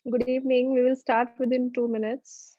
Good evening. We will start within 2 minutes.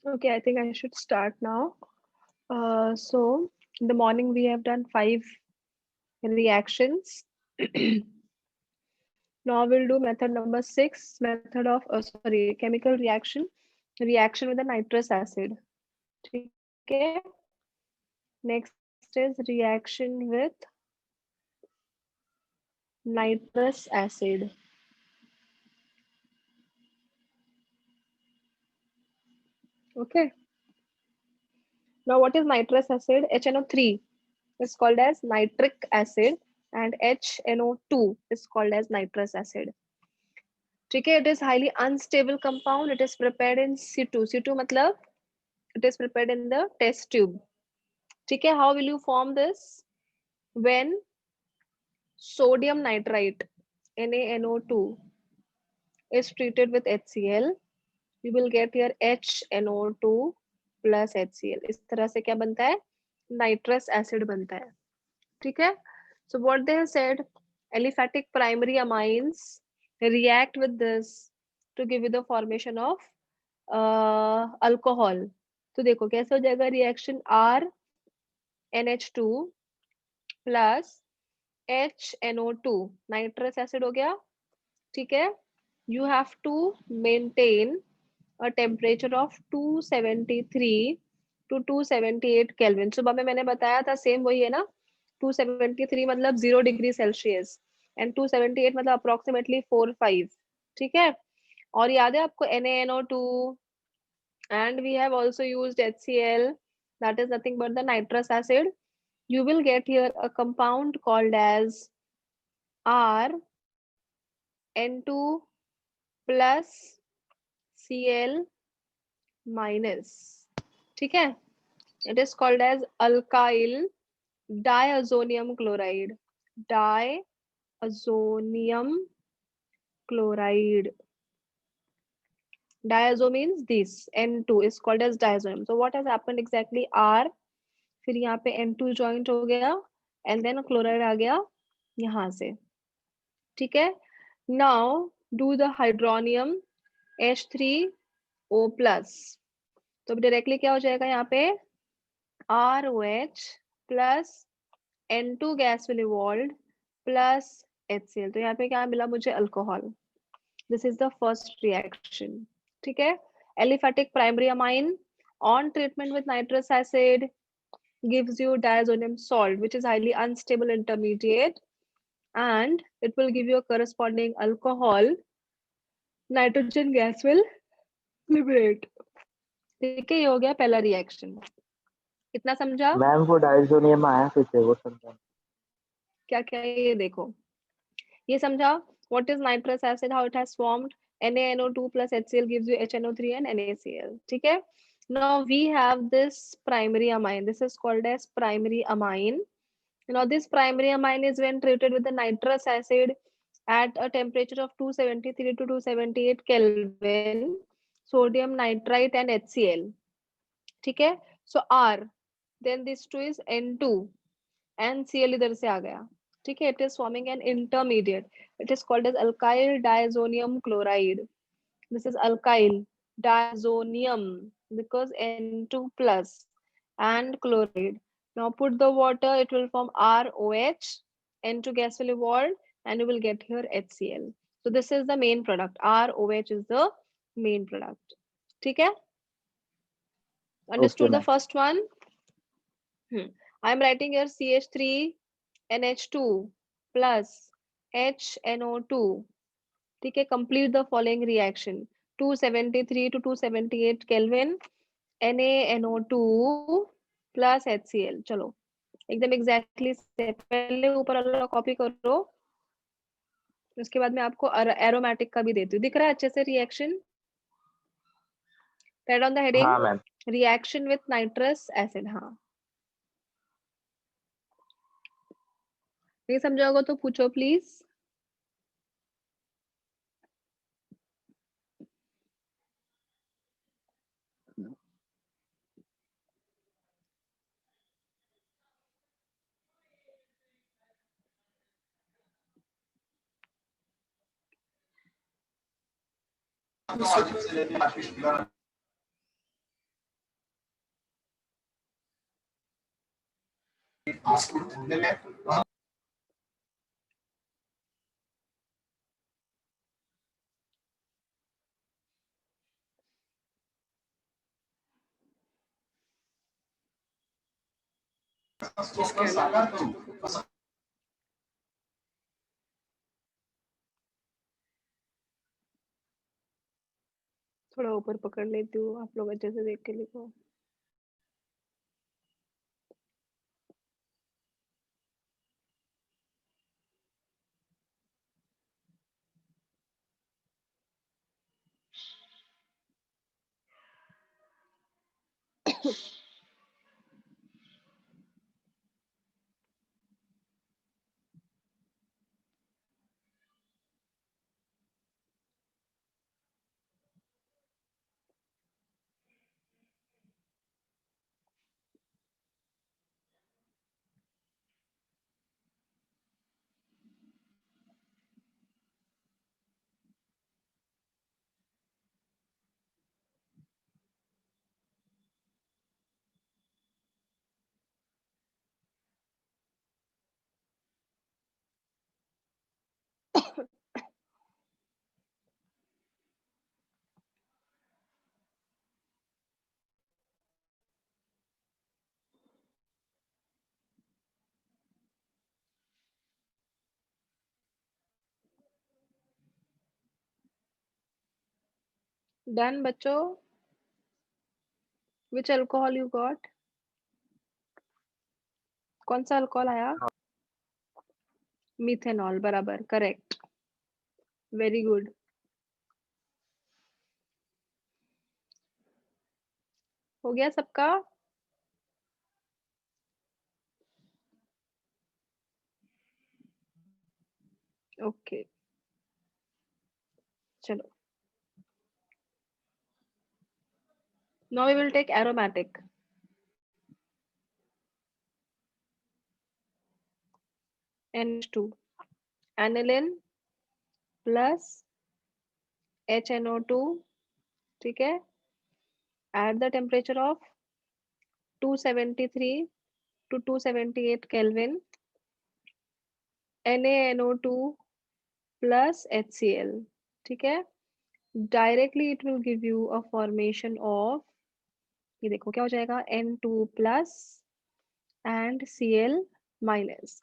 Okay, I think I should start now. So in the morning we have done 5 reactions. Now we'll do method number 6, method of sorry, chemical reaction with the nitrous acid. Okay. Next is reaction with nitrous acid. Okay. Now what is nitrous acid? HNO3 is called as nitric acid and HNO2 is called as nitrous acid. ठीक है, it is highly unstable compound. It is prepared in situ. Situ मतलब it is prepared in the test tube. ठीक है, how will you form this? When sodium nitrite NaNO2 is treated with HCl, you will get here HNO2 plus HCl. इस तरह से क्या बनता है? Nitrous acid बनता है. ठीक है? So what they have said, aliphatic primary amines react with this to give you the formation of alcohol. तो देखो कैसे हो जाएगा reaction RNH2 plus HNO2 nitrous acid हो गया. ठीक है, you have to maintain a temperature of 273 to 278 kelvin. सुबह में मैंने बताया था सेम वही है ना. 273 मतलब 0 डिग्री सेल्सियस एंड 278 मतलब अप्रोक्सीमेटली 4-5. ठीक है, और याद है आपको NaNO2 and we have also used HCl, that is nothing but the nitrous acid. You will get here a compound called as RN2 plus Cl minus. ठीक है, it is called as alkyl diazonium chloride. Diazonium chloride. Diazo means this. N2 is called as diazonium. So what has happened exactly? R, फिर यहाँ पे N2 joint हो गया and then chloride आ गया यहाँ से. ठीक है, now do the hydronium H3O plus. तो डायरेक्टली क्या हो जाएगा यहाँ पे ROH plus N2 gas will evolve plus HCl. तो यहाँ पे क्या मिला मुझे alcohol. This is the first reaction. ठीक है, aliphatic primary amine on treatment with nitrous acid gives you diazonium salt, which is highly unstable intermediate, and it will give you a corresponding alcohol. Nitrogen gas will liberate. ठीक है, ये हो गया पहला reaction. कितना समझा? मैम वो diazonium आया फिर से वो समझा. क्या क्या है ये देखो. ये समझा? What is nitrous acid? How it has formed? NaNO2 plus HCl gives you HNO3 and NaCl. ठीक है. Now we have this primary amine. This is called as primary amine. Now this primary amine is when treated with the nitrous acid at a temperature of 273 to 278 Kelvin, sodium nitrite and HCl. ठीक है. So R, then this 2 is N2 and Cl इधर से आ गया. ठीक है. It is forming an intermediate. It is called as alkyl diazonium chloride. This is alkyl diazonium because N2 plus and chloride. Now put the water, it will form ROH, N2 gas will evolve and you will get here HCl. So this is the main product. ROH is the main product. ठीक है? Understood the first one? I am writing here CH3 NH2 plus HNO2. ठीक है. Complete the following reaction. 273 to 278 Kelvin, NaNO2 plus HCl. चलो एकदम exactly से पहले ऊपर वाला कॉपी करो, उसके बाद मैं आपको एरोमेटिक का भी देती हूँ. दिख रहा है अच्छे से reaction? Right on the heading. हाँ ma'am. Reaction with nitrous acid. हाँ, नहीं समझा होगा तो पूछो प्लीज. थोड़ा ऊपर पकड़ लेती हूँ, आप लोग अच्छे से देख के लिखो. डन बच्चों. विच अल्कोहल यू गॉट? कौन सा अल्कोहल आया? मिथेनॉल. बराबर, करेक्ट. Very good. हो गया सबका? ओके, चलो. Now we will take aromatic. NH2, aniline plus HNO2. ठीक है. At the temperature of 273 to 278 Kelvin, NaNO2 plus HCl. ठीक है. Directly it will give you a formation of, ये देखो क्या हो जाएगा, N2 plus and Cl minus.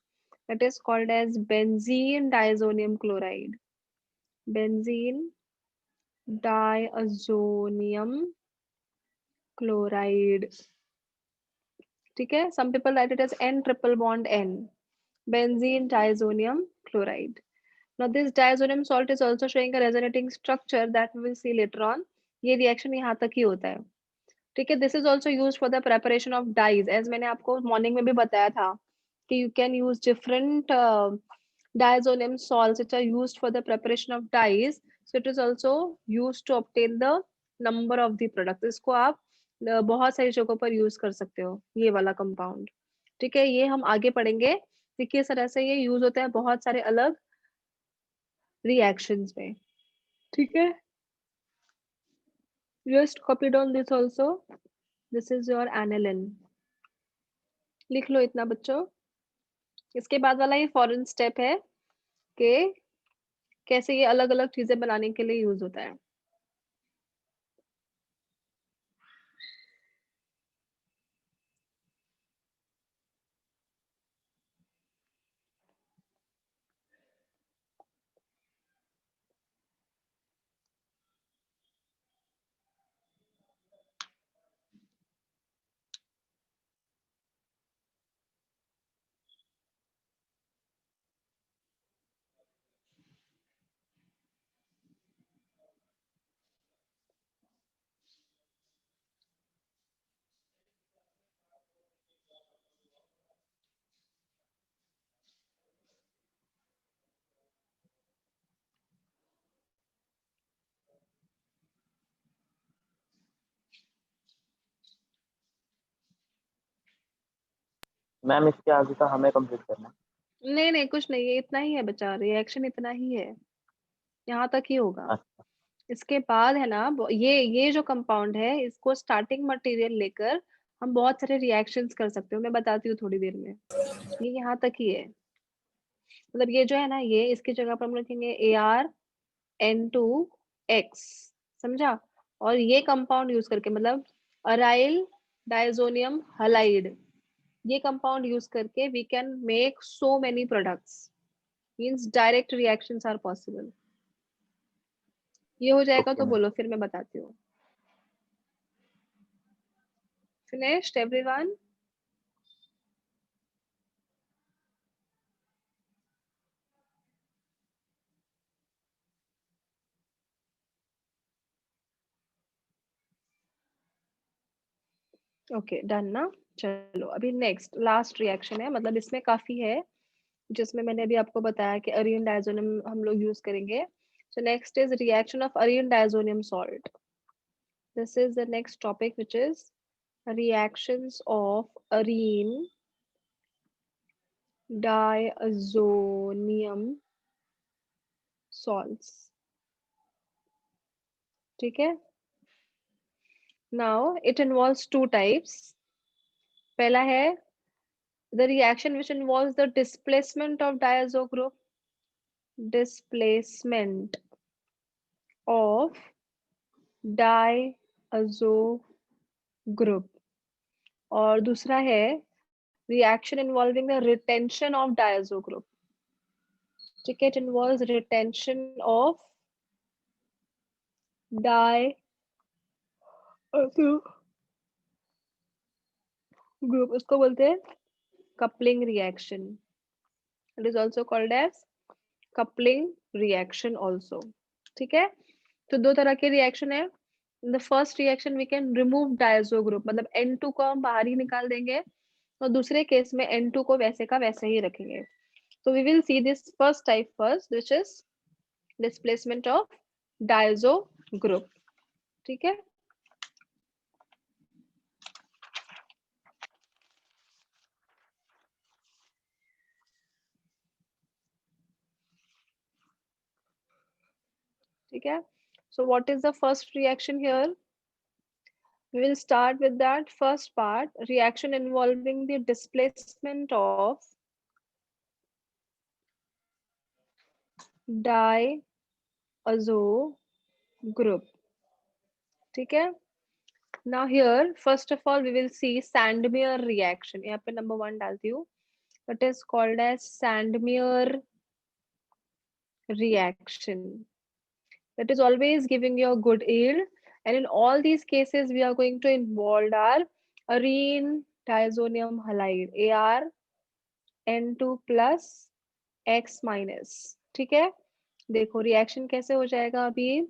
It is called as benzene diazonium chloride. Benzene diazonium chloride. ठीक है. Some people write it as N triple bond N. Benzene diazonium chloride. Now this diazonium salt is also showing a resonating structure that we will see later on. ये reaction यहाँ तक ही होता है. ठीक है. This is also used for the preparation of dyes. As मैंने आपको morning में भी बताया था कि you can use different diazonium salts which are used for the preparation of dyes. So it is also used to obtain the number of the product. इसको आप बहुत सारी जगहों पर यूज कर सकते हो ये वाला कंपाउंड. ठीक है. ये हम आगे पढ़ेंगे कि किस तरह से ये यूज होता है बहुत सारे अलग रिएक्शंस में. ठीक है. Just copy down this also. This is your aniline. लिख लो इतना बच्चों. इसके बाद वाला ये फॉरेन स्टेप है कि कैसे ये अलग अलग चीजें बनाने के लिए यूज होता है. मैम इसके आगे का हमें कंप्लीट करना है. नहीं नहीं कुछ नहीं. ये इतना ही है बच्चा. रिएक्शन इतना ही है. यहाँ तक ही होगा. अच्छा. इसके बाद है ना ये जो कंपाउंड है इसको स्टार्टिंग मटेरियल लेकर हम बहुत सारे रिएक्शंस कर सकते हो. मैं बताती हूँ थोड़ी देर में. ये यहाँ तक ही है. मतलब ये जो है ना ये इसकी जगह पर हम लिखेंगे ArN2X. समझा. और ये कंपाउंड यूज करके मतलब अराइल डायजोनियम हलाइड ये कंपाउंड यूज करके we can make so many products. Means direct reactions are possible. ये हो जाएगा ओके तो मैम. बोलो फिर मैं बताती हूँ. Finished everyone. ओके डन ना. चलो अभी नेक्स्ट लास्ट रिएक्शन है. मतलब इसमें काफी है जिसमें मैंने अभी आपको बताया कि अरीन डायजोनियम हम लोग यूज करेंगे. So next is reaction of Areen diazonium salt. This is the next topic which is reactions of arene diazonium salts. ठीक है. Now it involves two types. पहला है the reaction which involves the displacement of diazo group. Displacement of diazo group. और दूसरा है reaction involving the retention of diazo group. ठीक है. It involves retention of diazo group. उसको बोलते हैं coupling reaction. It is also called as coupling reaction also. ठीक है. तो दो तरह के रिएक्शन है. In the first reaction we can remove diazo group. मतलब N2 को हम बाहर ही निकाल देंगे और दूसरे केस में N2 को वैसे का वैसे ही रखेंगे. So we will see this first type first, which is displacement of diazo group. ठीक है. ठीक है. So what is the first reaction here? We will start with that first part, reaction involving the displacement of diazo group. ठीक है. Now here, first of all, we will see Sandmeyer reaction. यहाँ पे number 1 डालती हूँ. That is called as Sandmeyer reaction. That is always giving you a good yield. And in all these cases, we are going to involve our arene diazonium halide, AR N2 plus X minus. ठीक है, देखो reaction कैसे हो जाएगा अभी.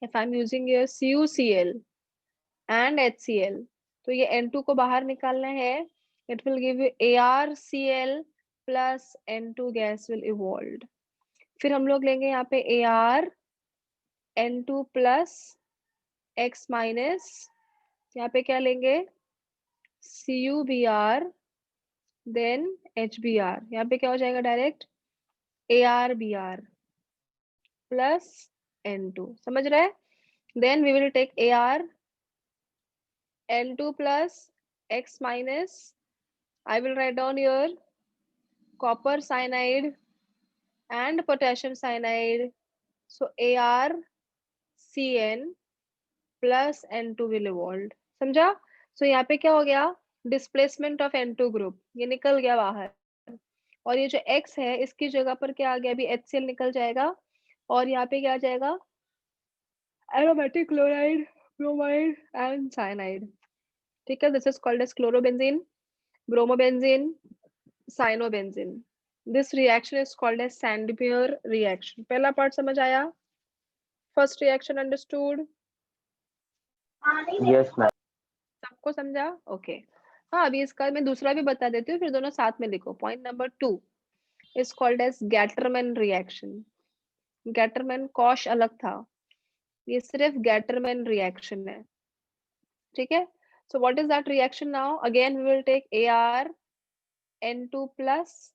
If I'm using your CuCl and HCl, तो ये N2 को बाहर निकालना है. It will give you ArCl plus N2 gas will evolve. फिर हम लोग लेंगे यहाँ पे AR N2 plus X minus. यहाँ पे क्या लेंगे, CuBr then HBr. यहाँ पे क्या हो जाएगा डायरेक्ट, ArBr plus N2. समझ रहे. Then we will take AR N2 plus X minus. I will write down here copper cyanide and potassium cyanide. So ArCN plus N2 will evolve. समझा. So यहाँ पे क्या हो गया, डिस्प्लेसमेंट ऑफ N2 ग्रुप, ये निकल गया बाहर. और ये जो X है इसकी जगह पर क्या आ गया, अभी HCl निकल जाएगा. और यहाँ पे क्या आ जाएगा, aromatic chloride, bromide and cyanide. ठीक है, this is called as chlorobenzene, bromobenzene, cyanobenzene. This reaction is called as Sandmeyer reaction. पहला पार्ट समझ आया, first reaction understood. Yes ma'am. सबको समझा, ओके. हाँ, अभी इसका मैं दूसरा भी बता देती हूँ, फिर दोनों साथ में लिखो. Point number 2 is called as Gattermann reaction. Gattermann Koch अलग था, ये सिर्फ गैटरमैन रिएक्शन है. ठीक है. So what is that reaction now? Again, we will take AR N2 plus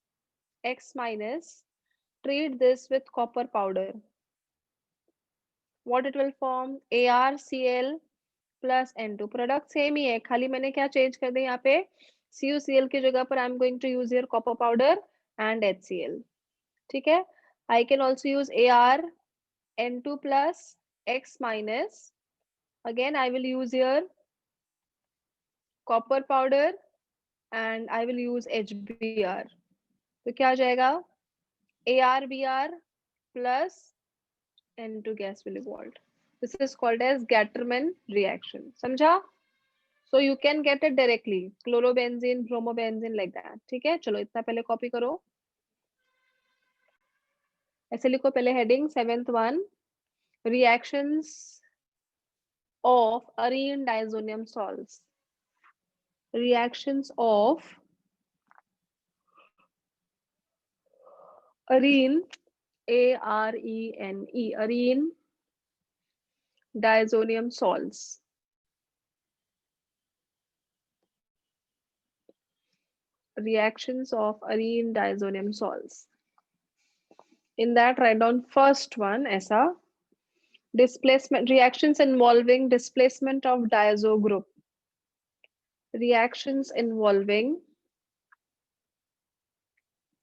X minus. Treat this with copper powder. What it will form? ArCl plus N2. Product same ही है, खाली मैंने क्या change कर दिया यहाँ पे, CuCl की जगह पर I am going to use here copper powder and HCl. ठीक है. I can also use AR N2 plus X minus. Again, I will use here copper powder and I will use HBr. तो क्या हो जाएगा, ArBr plus N2 gas will evolve. This is called as Gattermann reaction. समझा. So you can get it directly, chlorobenzene, bromobenzene like that. ठीक है, चलो इतना पहले कॉपी करो. ऐसे लिखो पहले heading 7th one, reactions of arene diazonium salts. Reactions of arene, ARENE, arene diazonium salts. Reactions of arene diazonium salts. In that, write down first one ऐसा, displacement, reactions involving displacement of diazo group. Reactions involving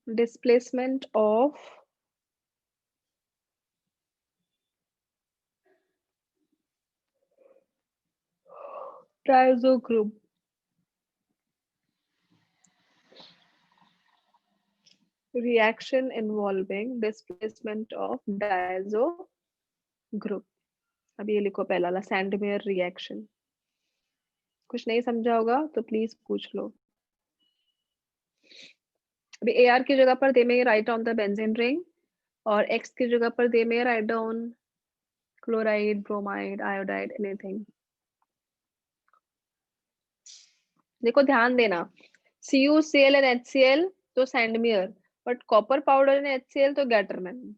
displacement of diazo group. Reaction involving displacement of diazo group. अभी ये लिखो पहला वाला, Sandmeyer reaction. कुछ नहीं समझा होगा तो प्लीज पूछ लो. अभी AR की जगह पर दे में write down the benzene ring, और X की जगह पर दे में write down chloride, bromide, iodide, anything. देखो ध्यान देना, CuCl एंड HCl तो Sandmeyer, but copper powder and HCl तो Gattermann.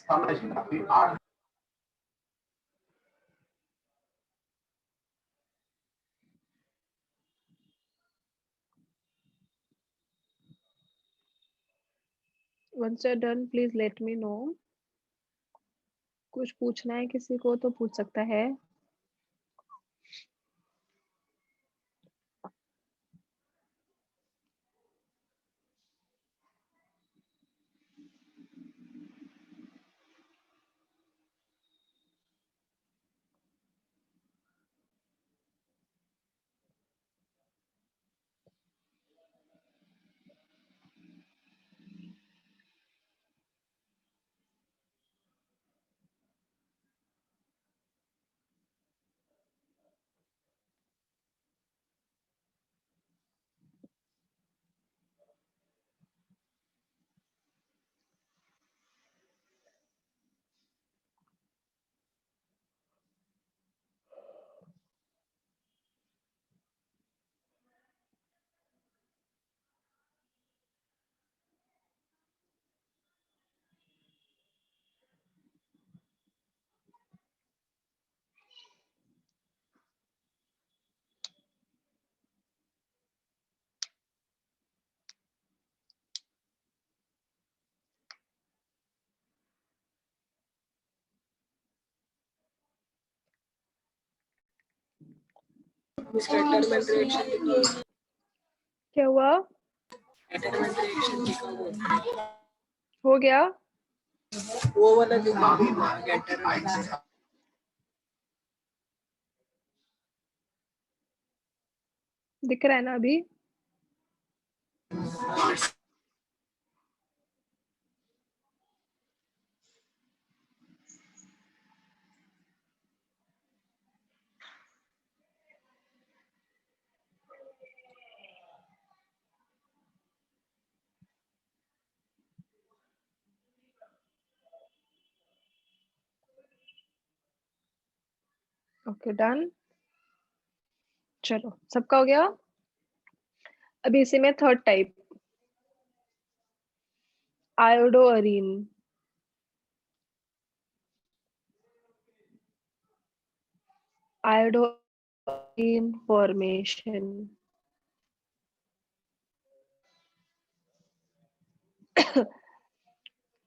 Once you're done, please let me know. कुछ पूछना है किसी को तो पूछ सकता है. क्या हुआ? हो गया? वो वाला जो दिख रहा है ना अभी? Okay done. चलो सबका हो गया. अभी इसी में थर्ड टाइप, आयोडोअरीन. आयोडोअरीन फॉर्मेशन.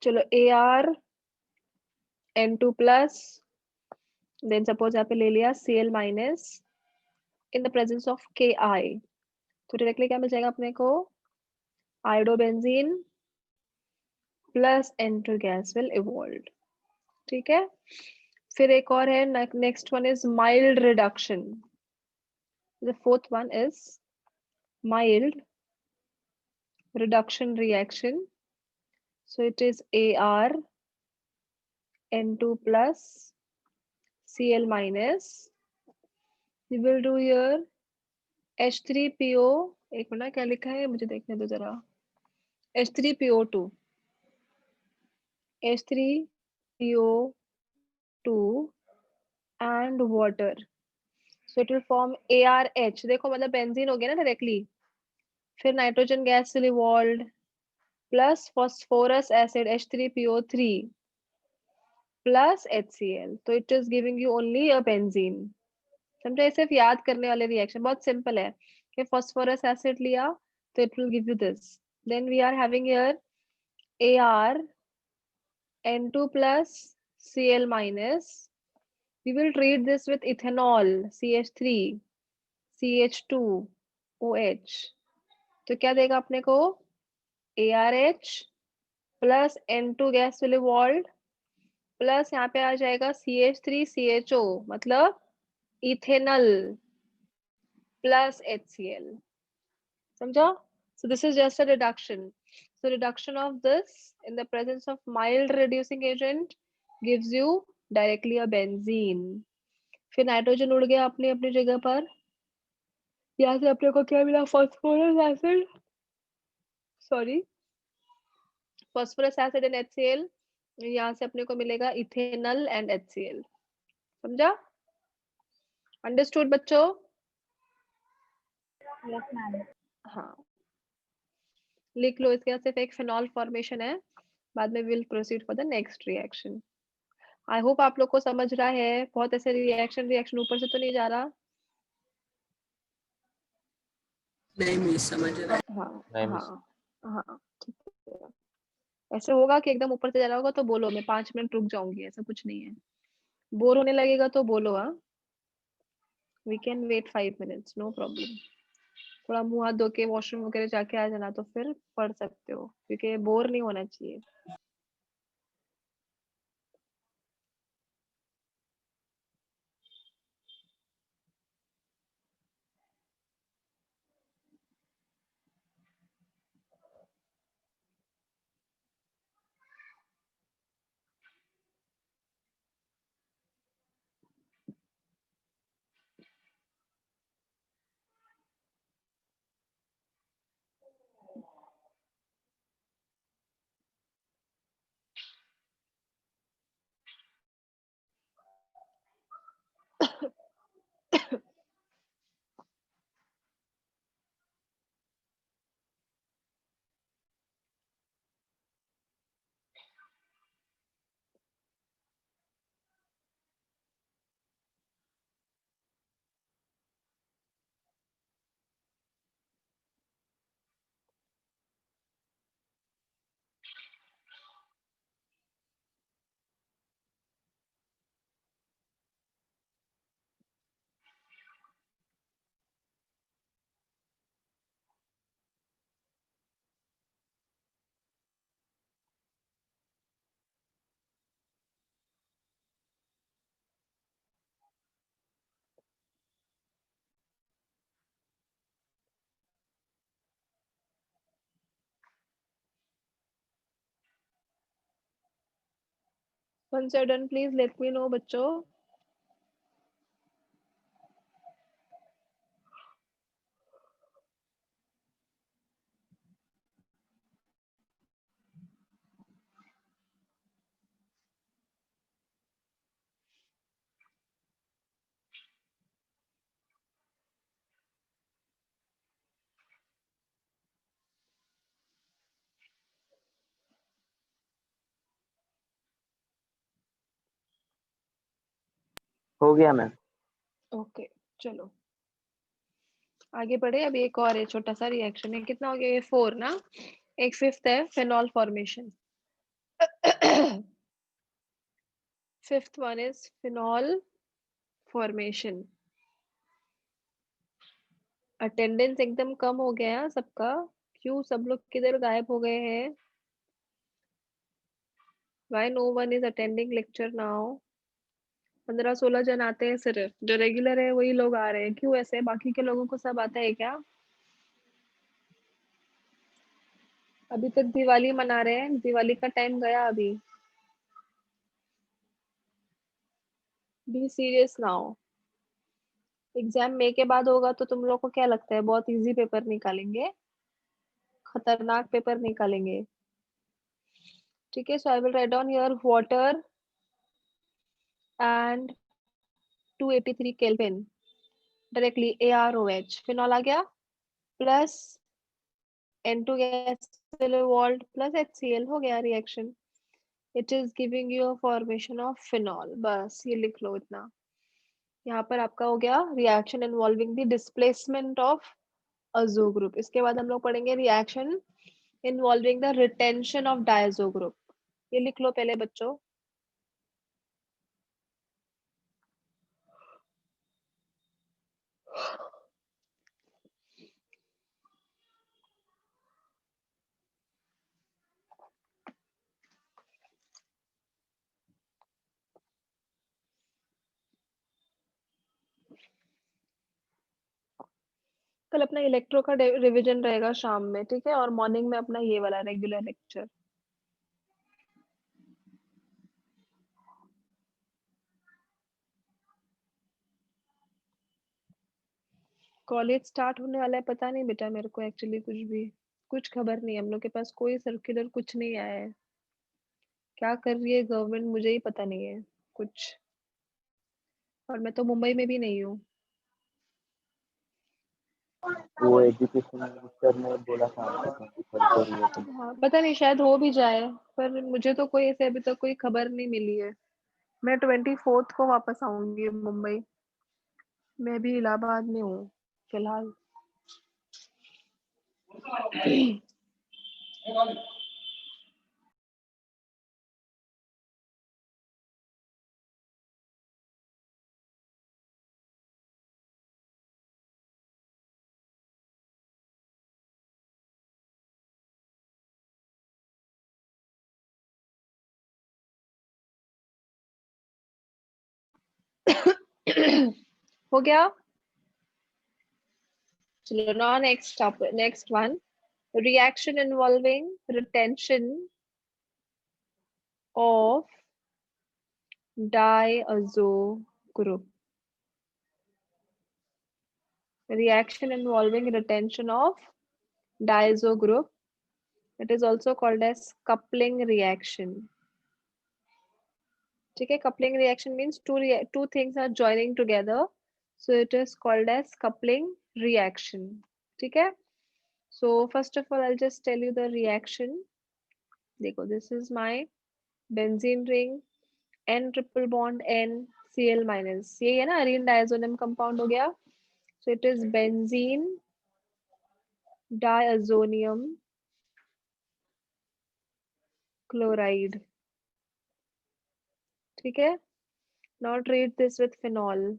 चलो ArN2 plus, then suppose यहाँ पे ले लिया Cl minus in the presence of Ki, तो डायरेक्टली क्या मिल जाएगा अपने को? Iodobenzene plus N2 gas will evolve. ठीक है. फिर एक और है, next one is mild reduction. The fourth one is mild reduction reaction. So it is ArN2 plus Cl minus. We will do here H3PO. एक मिनट, क्या लिखा है मुझे देखने दो जरा. H3PO2. H3PO2 and water. So it will form ARH. देखो मतलब बेंजीन हो गया ना डायरेक्टली. फिर nitrogen gas will evolve plus phosphorous acid H3PO3 plus HCl. तो it is giving you only a benzene. समझा? सिर्फ याद करने वाले रिएक्शन बहुत सिंपल है कि फॉस्फोरस एसिड लिया तो it will give you this. Then we are having here ArN2 plus Cl minus. We will treat this with ethanol CH3 CH2OH. तो क्या देगा अपने को? ARH plus N2 gas will evolve plus यहाँ पे आ जाएगा CH3CHO मतलब इथेनल प्लस HCl. समझा? So this is just a reduction. So reduction of this in the presence of mild reducing agent gives you directly a benzene. फिर nitrogen उड़ गया अपनी अपनी जगह पर. यहाँ से अपने को क्या मिला? Phosphorous acid, sorry phosphorous acid and HCl. यहाँ से अपने को मिलेगा इथेनल एंड HCl. समझा? अंडरस्टूड बच्चों? Yes ma'am. हाँ लिख लो. इसके सिर्फ एक फिनॉल फॉर्मेशन है बाद में will proceed for the next reaction. I hope आप लोग को समझ रहा है। बहुत ऐसे रिएक्शन ऊपर से तो नहीं जा रहा। नहीं मिस समझ रहा है। हाँ नहीं मिस। हाँ हाँ ठीक है। ऐसे होगा कि एकदम ऊपर से जा रहा होगा तो बोलो, मैं 5 मिनट रुक जाऊंगी, ऐसा कुछ नहीं है। बोर होने लगेगा तो बोलो। हाँ, we can wait 5 minutes, no problem. थोड़ा मुंह हाथ धो के वॉशरूम वगैरह जाके आ जाना तो फिर पढ़ सकते हो, क्योंकि बोर नहीं होना चाहिए। once you're done please let me know बच्चों। हो गया मैम। ओके चलो आगे बढ़े। अब एक और है, छोटा सा रिएक्शन है। कितना हो गया ये? 4 ना। एक फिफ्थ है, phenol formation. Fifth one is phenol formation. Attendance एकदम कम हो गया है सबका। क्यों सब लोग किधर गायब हो गए हैं? Why no one is attending lecture now? 15-16 जन आते हैं सिर्फ, जो रेगुलर है वही लोग आ रहे हैं। क्यों ऐसे? बाकी के लोगों को सब आता है क्या? अभी तक दिवाली मना रहे हैं, दिवाली का टाइम गया अभी। Be serious now. एग्जाम मई के बाद होगा तो तुम लोग को क्या लगता है बहुत इजी पेपर निकालेंगे? खतरनाक पेपर निकालेंगे। ठीक है, so I will write down here water and 283 kelvin directly AROH phenol आ गया, plus N2 gas evolved plus HCl हो गया reaction. It is giving you a formation of phenol. बस ये लिख लो इतना। यहाँ पर आपका हो गया reaction involving the displacement of अजो ग्रुप। इसके बाद हम लोग पढ़ेंगे reaction involving the retention of diazo group. ये लिख लो पहले बच्चों। कल अपना इलेक्ट्रो का रिवीजन रहेगा शाम में, ठीक है, और मॉर्निंग में अपना ये वाला रेगुलर लेक्चर। कॉलेज स्टार्ट होने वाला है, पता नहीं बेटा मेरे को एक्चुअली कुछ खबर नहीं है। हम लोग के पास कोई सर्कुलर कुछ नहीं आया है। क्या कर रही है गवर्नमेंट मुझे ही पता नहीं है कुछ। और मैं तो मुंबई में भी नहीं हूँ। वो एजुकेशन मिनिस्टर ने बोला था 24 को हुआ था। हाँ पता नहीं, शायद हो भी जाए, पर मुझे तो कोई ऐसे अभी तक कोई खबर नहीं मिली है। मैं 24 को वापस आऊंगी मुंबई। मैं भी इलाहाबाद में हूँ फिलहाल। हो गया। चलो now next topic, next one, reaction involving retention of diazo group. Reaction involving retention of diazo group. It is also called as coupling reaction. ठीक है, coupling reaction means two things are joining together, so it is called as coupling reaction. ठीक है, so first of all I'll just tell you the reaction. देखो, this is my benzene ring, n triple bond n Cl minus, ये है ना arene diazonium compound हो गया, so it is benzene diazonium chloride. ठीक है, now treat this with phenol.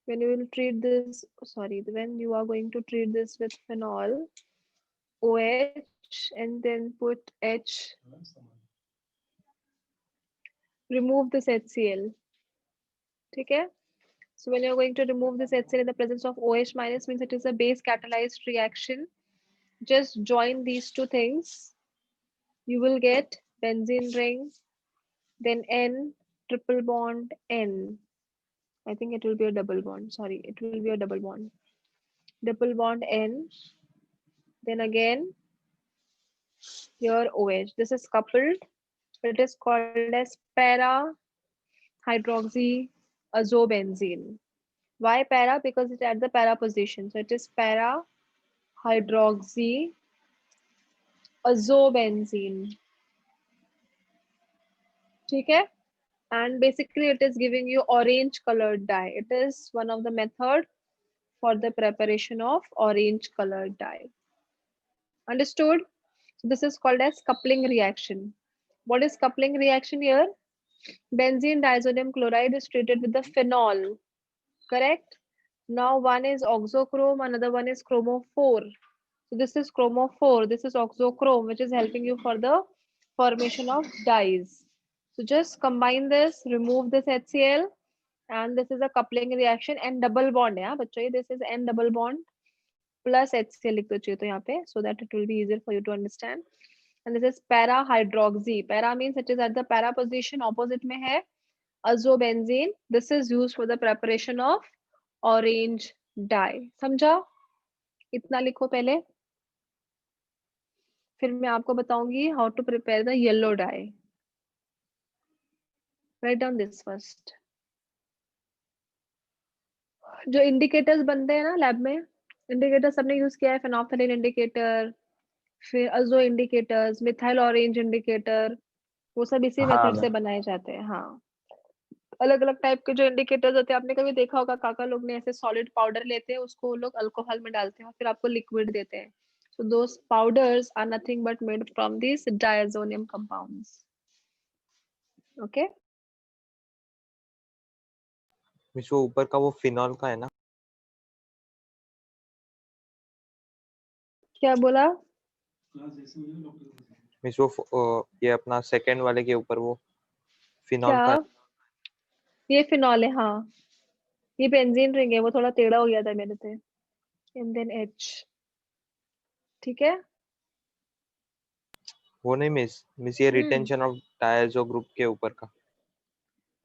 When you will treat this, sorry, when you are going to treat this with phenol, OH and then put H, remove this HCl. ठीक है, so when you're going to remove this HCl in the presence of OH minus, means it is a base catalyzed reaction. Just join these two things, you will get benzene ring, then N triple bond N. I think it will be a double bond, sorry, it will be a double bond N, then again your OH. This is coupled. It is called as para hydroxyazobenzene. Why para? Because it's at the para position. So it is para hydroxyazobenzene. ठीक है? And basically it is giving you orange colored dye. It is one of the method for the preparation of orange colored dye. Understood? So this is called as coupling reaction. What is coupling reaction here? Benzene diazonium chloride is treated with the phenol. Correct? Now one is oxochrome, another one is chromophore. So this is chromophore, this is oxochrome, which is helping you for the formation of dyes. So just combine this, remove this HCl, and this is a coupling reaction and double bond. Yeah, बच्चों, this is N double bond plus HCl लिख दो चाहिए तो यहाँ पे, so that it will be easier for you to understand. And this is para hydroxy. Para means it is at the para position, opposite में है azobenzene. This is used for the preparation of orange dye. समझा? इतना लिखो पहले, फिर मैं आपको बताऊंगी how to prepare the yellow dye. Write down this first. जो इंडिकेटर्स बनते हैं ना लैब में, इंडिकेटर सबने यूज किया है, फेनोल्फथालीन इंडिकेटर, फिर अजो इंडिकेटर्स, मिथाइल ऑरेंज इंडिकेटर, वो सब इसी हाँ मेथड से मैम। बनाए जाते हैं। हाँ, अलग अलग टाइप के जो इंडिकेटर्स होते हैं, आपने कभी देखा होगा काका लोग ने ऐसे सॉलिड पाउडर लेते हैं, उसको वो लोग अल्कोहल में डालते हैं और फिर आपको लिक्विड देते हैं। So those powders are nothing but made from these diazonium compounds. Okay? Miss वो ऊपर का वो फिनॉल का है ना? क्या बोला? मिस वो ये अपना सेकंड वाले के ऊपर वो फिनॉल क्या? का ये फिनॉल है, हाँ। ये बेंजीन रिंग है, वो थोड़ा टेढ़ा हो गया था मेरे से। And then H. ठीक है? वो नहीं मिस ये रिटेंशन ऑफ डायजो ग्रुप के ऊपर का।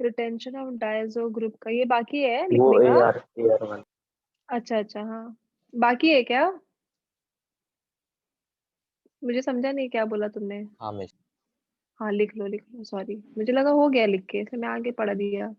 रिटेंशन ऑफ डायजो ग्रुप का ये बाकी है वो लिखने का? AR1। अच्छा अच्छा, हाँ बाकी है क्या? मुझे समझा नहीं क्या बोला तुमने। हाँ मिस। हाँ लिख लो, सॉरी, मुझे लगा हो गया लिख के, इसलिए मैं आगे पढ़ दिया।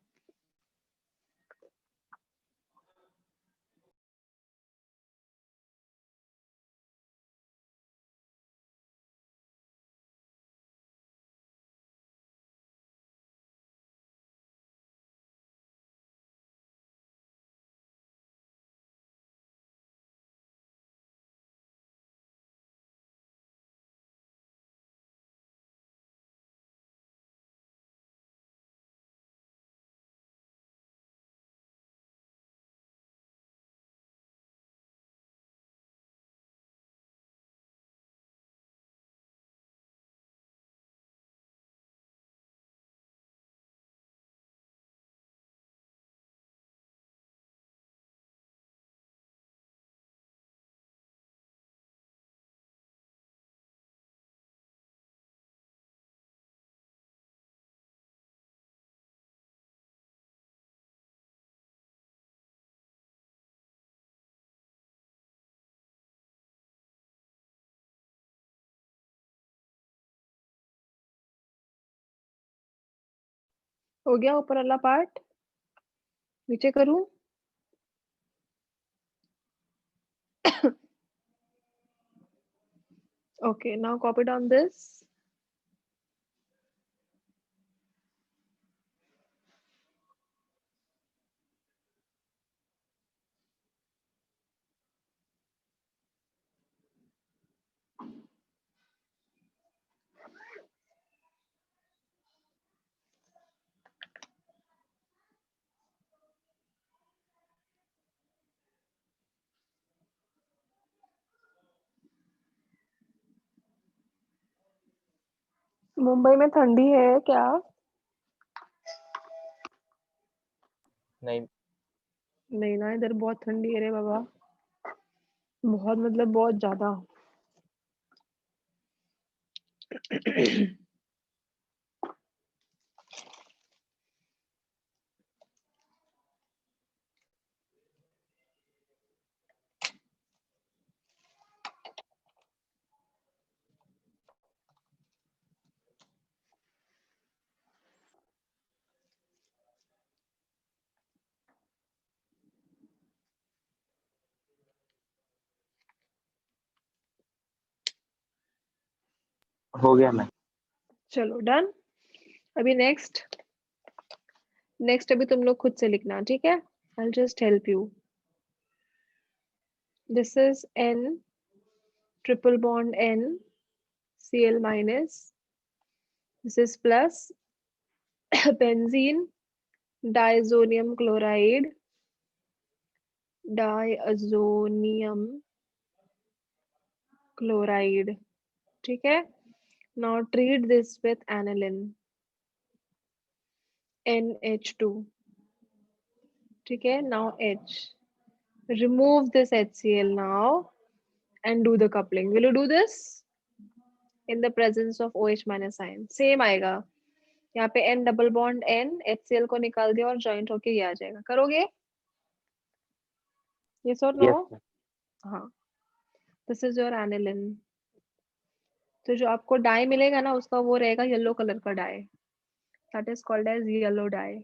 हो गया ऊपर वाला पार्ट, नीचे करूं? Okay, now copy down this. Mumbai में ठंडी है क्या? नहीं, नहीं ना, इधर बहुत ठंडी है रे बाबा, बहुत मतलब बहुत ज्यादा। हो गया मैम। चलो डन। अभी नेक्स्ट अभी तुम लोग खुद से लिखना, ठीक है? I'll just help you. This is N triple bond N Cl minus. This is plus benzene diazonium chloride, diazonium chloride, ठीक है? Now treat this with aniline NH2, ठीक है? Now H. Remove this HCl now and do the coupling. Will you do this in the presence of OH minus ion? Same आएगा, यहाँ पे N double bond N HCl को निकाल दिया और joint होके ये आ जाएगा। करोगे? Yes or no? Yes ma'am. हाँ, दिस इज योर एनिलिन। तो जो आपको डाई मिलेगा ना, उसका वो रहेगा येलो कलर का dye, that is called as yellow dye.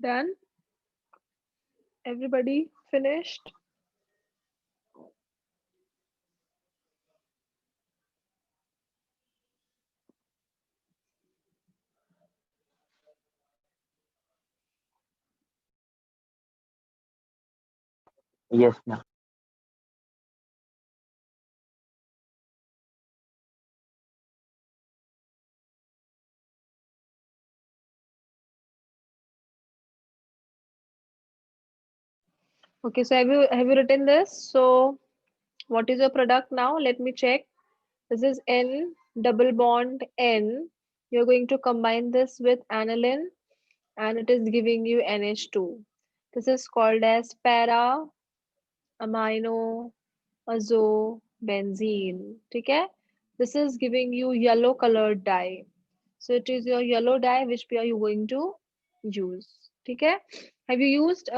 Done? Everybody finished? Yes ma'am. Okay, so have you written this? So what is your product now? Let me check. This is N double bond N. You're going to combine this with aniline and it is giving you NH2. This is called as para amino azo benzene. Okay? This is giving you yellow colored dye. So it is your yellow dye which we are going to use. Okay? Have you used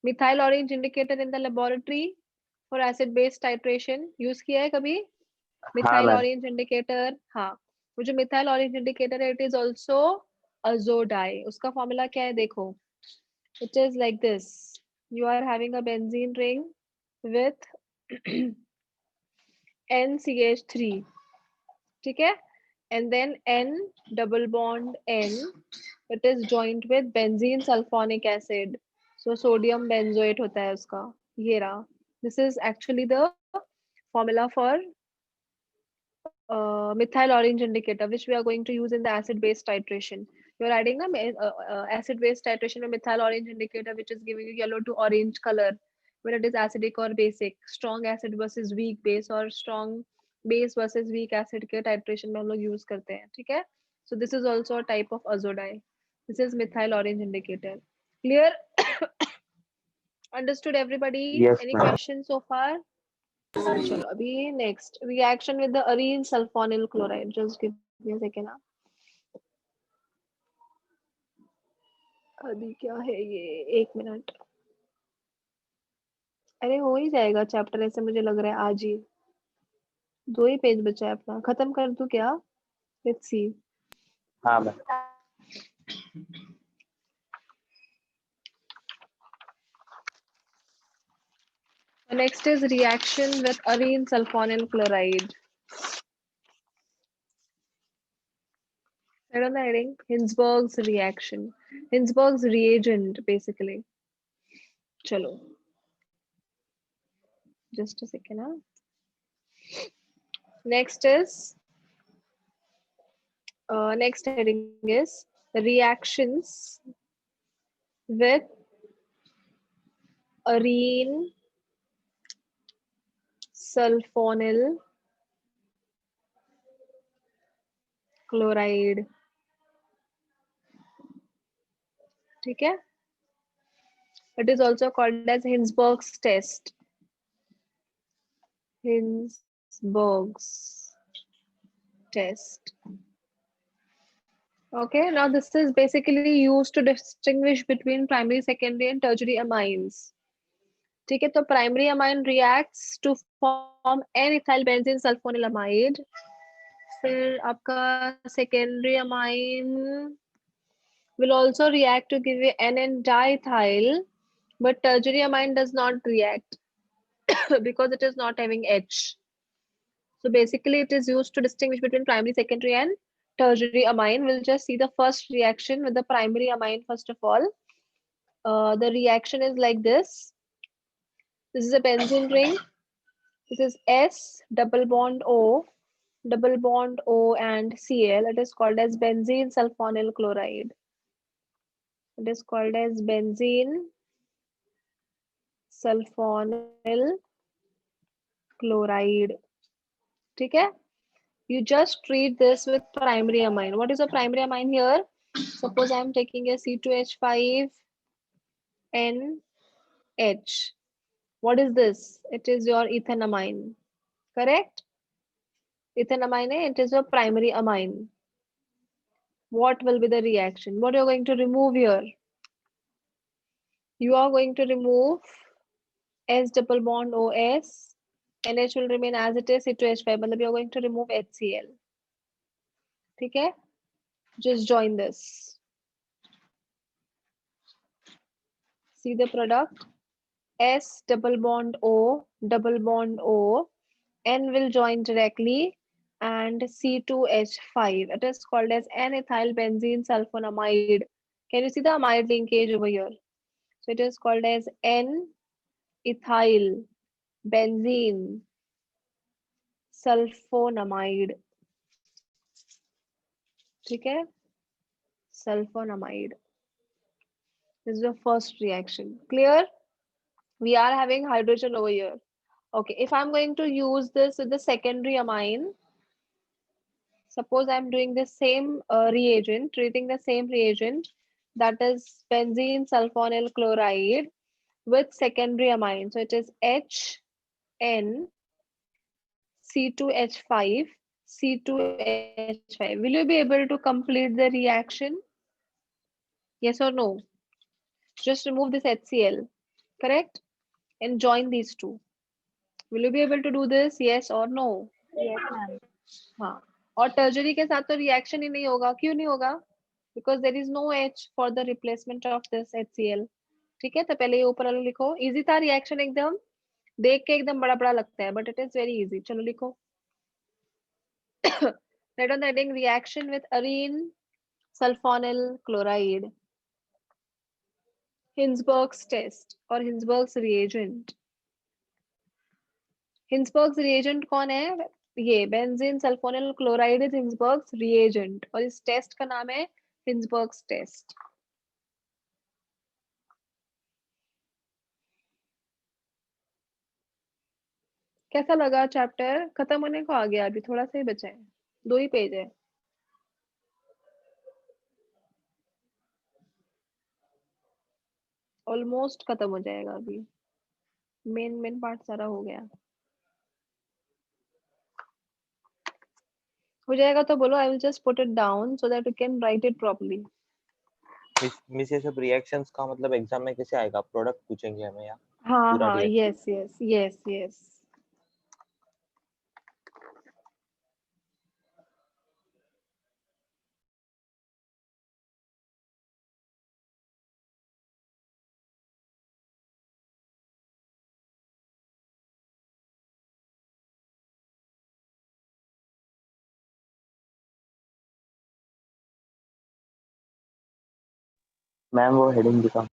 methyl orange indicator in the laboratory for acid base titration? Use किया है कभी? हाँ Methyl ma'am. orange indicator. हाँ, वो जो methyl orange indicator है, it is also azo dye. उसका formula क्या है देखो. It is like this. You are having a benzene ring with NCH3. ठीक है? and then N double bond N, it is joined with benzene sulfonic acid. So sodium benzoate होता है उसका, ये रहा. This is actually the formula for methyl orange indicator, which we are going to use in the acid base titration. You're adding acid base titration with methyl orange indicator, which is giving you yellow to orange color when it is acidic or basic, strong acid versus weak base, or strong base versus weak acid के titration में हम लोग use करते हैं, ठीक है? So this is also a type of azodie. This is methyl orange indicator. Clear? Understood everybody? Yes, Any ma'am. questions so far? चलो अभी next reaction with the arene sulfonyl chloride. Just give me a second. अभी क्या है ये, 1 minute. अरे हो ही जाएगा chapter, ऐसे मुझे लग रहा है आज ही. 2 ही पेज बचा है अपना, खत्म कर दूं क्या? Let's see. हाँ ma'am. Next is reaction with arene sulfonyl chloride. I don't know heading. Hinsberg's reaction. Hinsberg's reagent basically. चलो. Just a second. Huh? Next is next heading is reactions with arene sulfonyl chloride. ठीक है? It is also called as Hinsberg's test. Hinsberg's test. Okay, now this is basically used to distinguish between primary, secondary and tertiary amines. ठीक है, तो primary amine reacts to form N-ethyl benzene sulfonylamide. फिर आपका secondary amine will also react to give you NN diethyl, but tertiary amine does not react because it is not having H. So basically it is used to distinguish between primary, secondary and tertiary amine. We'll just see the first reaction with the primary amine first of all. The reaction is like this. This is a benzene ring. This is S double bond O and Cl. It is called as benzene sulfonyl chloride. It is called as benzene sulfonyl chloride. ठीक है? You just treat this with primary amine. What is a primary amine here? Suppose I am taking a C2H5NH. What is this? It is your ethanamine. Correct? Ethanamine, it is your primary amine. What will be the reaction? What are you going to remove here? You are going to remove S double bond OS. NH will remain as it is, C2H5. मतलब you are going to remove HCl. ठीक है? Just join this. See the product. S double bond O, N will join directly, and C2H5. It is called as N-ethyl benzene sulfonamide. Can you see the amide linkage over here? So it is called as N-ethyl benzene sulfonamide. ठीक है? Sulfonamide. This is the first reaction. Clear? We are having hydrogen over here. Okay, if I'm going to use this with the secondary amine, suppose I'm doing the same reagent, treating the same reagent, that is benzene sulfonyl chloride with secondary amine. So it is HN C2H5 C2H5. Will you be able to complete the reaction? Yes or no? Just remove this HCl, correct? And join these two. Will you be able to do this? Yes or no? Yes, ma'am. हाँ, और tertiary के साथ तो reaction ही नहीं होगा. क्यों नहीं होगा? Because there is no H for the replacement of this HCl. ठीक है, तो पहले ये ऊपर वाला लिखो. Easy था reaction एकदम. देख के एकदम बड़ा बड़ा लगता है, but it is very easy. चलो लिखो. Write on the heading reaction with arene sulfonyl chloride. Hinsberg's test or Hinsberg's reagent. Hinsberg's reagent कौन है? ये benzene sulphonyl chloride is Hinsberg's reagent और इस टेस्ट का नाम है हिंसबर्ग्स टेस्ट. कैसा लगा चैप्टर? खत्म होने को आ गया, अभी थोड़ा सा ही बचा है, 2 ही पेज है. ऑलमोस्ट खत्म हो जाएगा अभी. मेन पार्ट सारा हो गया. हो जाएगा तो बोलो. I will just put it down so that you can write it properly. Miss ये सब रिएक्शंस का मतलब एग्जाम में कैसे आएगा? प्रोडक्ट पूछेंगे हमें या हाँ पूरा हाँ, reaction? यस. मैम वो हेडिंग दिखा.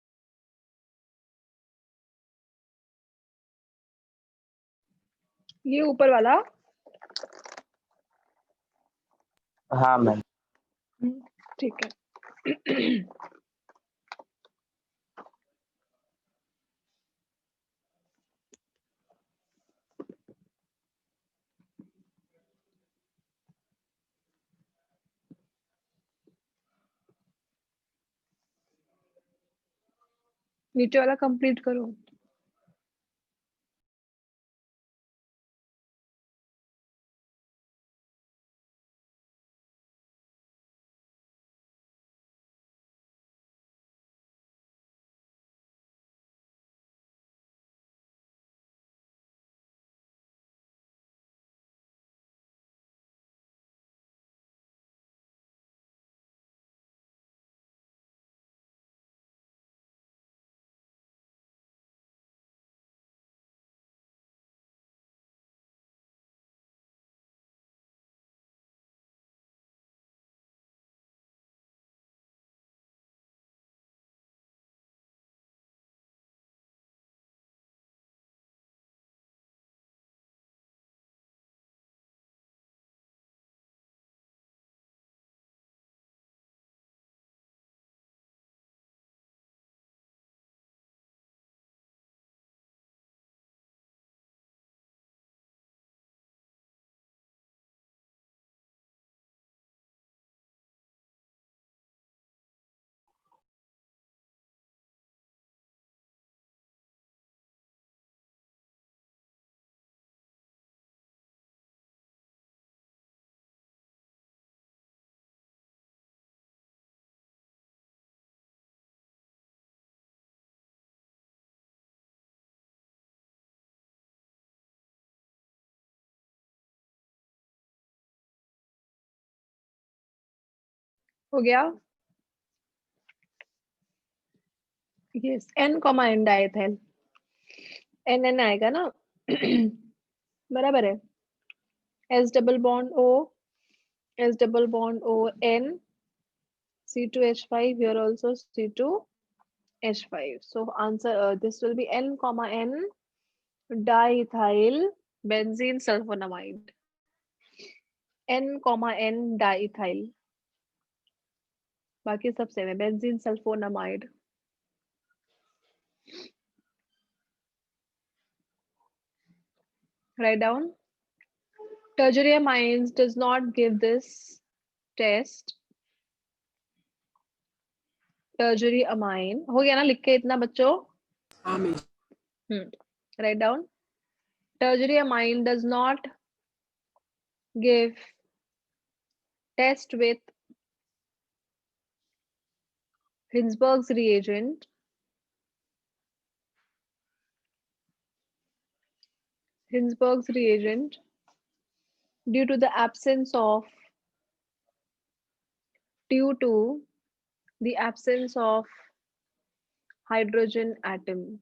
ये ऊपर वाला. हाँ मैम. ठीक है. नीचे वाला कंप्लीट करो. हो गया. Yes. N comma N diethyl. N आएगा ना. बराबर है. S double bond O, S double bond O, N, C2H5, here also C2H5. So answer, this will be N comma N diethyl benzene sulfonamide. N comma N diethyl. बाकी सब same है. Benzene sulfonamide. Write down. Tertiary amines does not give this test. Tertiary amine. हो गया ना लिख के इतना बच्चों? हाँ miss. Write down. Tertiary amine does not give test with Hinsberg's reagent. Hinsberg's reagent due to the absence of due to the absence of hydrogen atom.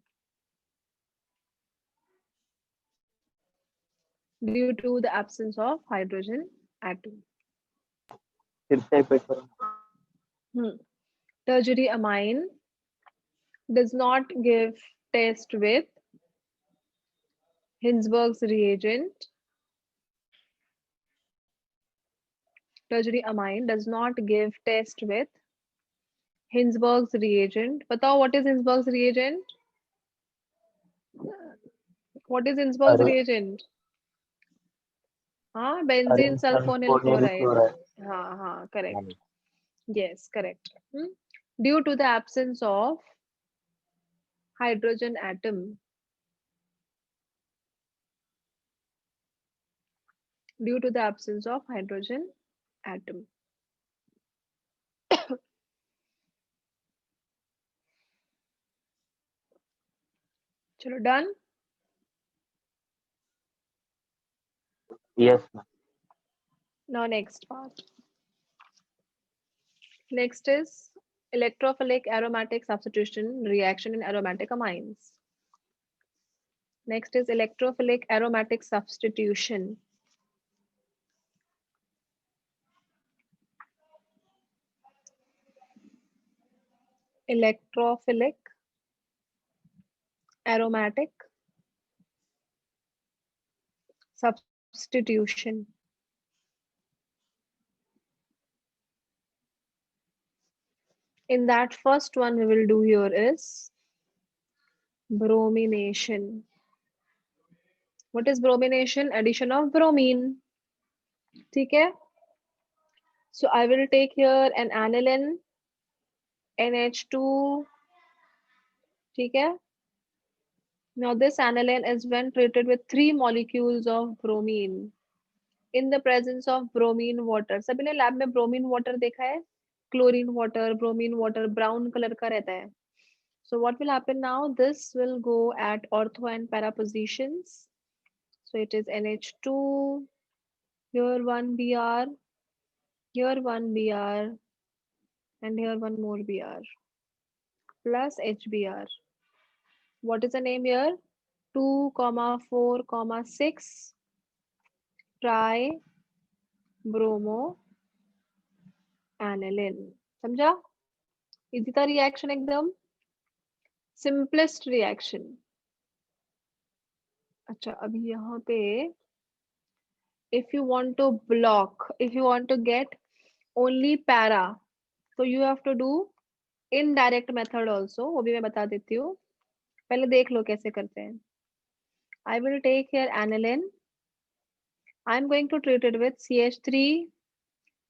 Due to the absence of hydrogen atom. फिर से repeat करो। tertiary amine does not give test with Hinsberg's reagent. Tertiary amine does not give test with Hinsberg's reagent. बताओ what is Hinsberg's reagent? What is Hinsberg's अरे reagent? हाँ, benzene अरेन sulfonyl sulphonyl chloride. Chloride. हाँ, correct. यानी Yes, correct. Due to the absence of hydrogen atom. Due to the absence of hydrogen atom. चलो done. Yes ma'am. Now next part. Next is electrophilic aromatic substitution reaction in aromatic amines. Next is electrophilic aromatic substitution. Electrophilic aromatic substitution. In that first one we will do here is bromination. What is bromination? Addition of bromine. ठीक है? So I will take here an aniline NH2. ठीक है? Now this aniline is when treated with 3 molecules of bromine in the presence of bromine water. सभी ने lab में bromine water देखा है? Chlorine water, bromine water, brown color का रहता है. So what will happen now? This will go at ortho and para positions. So it is NH2, here one Br, here one Br, and here one more Br, plus HBr. What is the name here? 2,4,6 tri-bromo aniline. समझा? Easy था reaction एकदम simplest reaction. अच्छा, अभी यहाँ पे if you want to block, if you want to get only para, so you have to do indirect method also. वो भी मैं बता देती हूँ. पहले देख लो कैसे करते हैं. I will take here aniline. I'm going to treat it with CH3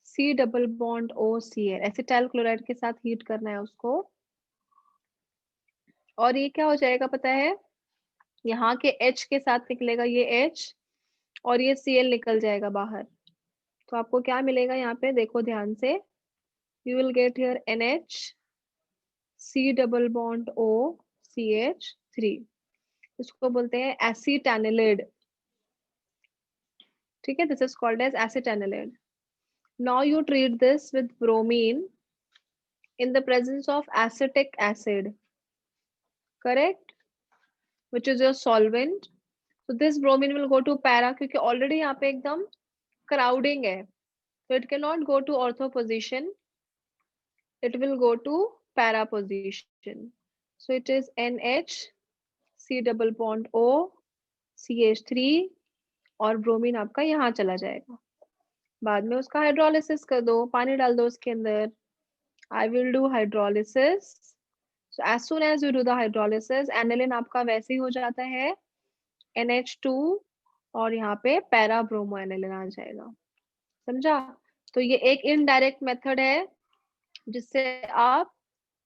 C double bond OCl. Acetyl chloride के साथ हीट करना है उसको. और ये क्या हो जाएगा पता है? यहाँ के H के साथ निकलेगा ये H और ये Cl निकल जाएगा बाहर. तो आपको क्या मिलेगा यहाँ पे? देखो ध्यान से. You will get here NH C double bond O CH3. इसको बोलते हैं acetanilide. ठीक है? This is called as acetanilide. Now you treat this with bromine in the presence of acetic acid. Correct? Which is your solvent. So this bromine will go to para क्योंकि already यहाँ पे एकदम crowding है. So it cannot go to ortho position. It will go to para position. So it is NH C double bond O CH3 और bromine आपका यहाँ चला जाएगा. बाद में उसका हाइड्रोलिसिस कर दो, पानी डाल दो उसके अंदर. I will do hydrolysis. So as soon as you do the hydrolysis, aniline आपका वैसे ही हो जाता है NH2 और यहाँ पे पैरा ब्रोमो एनिलिन आ जाएगा. समझा? तो ये एक इनडायरेक्ट मेथड है जिससे आप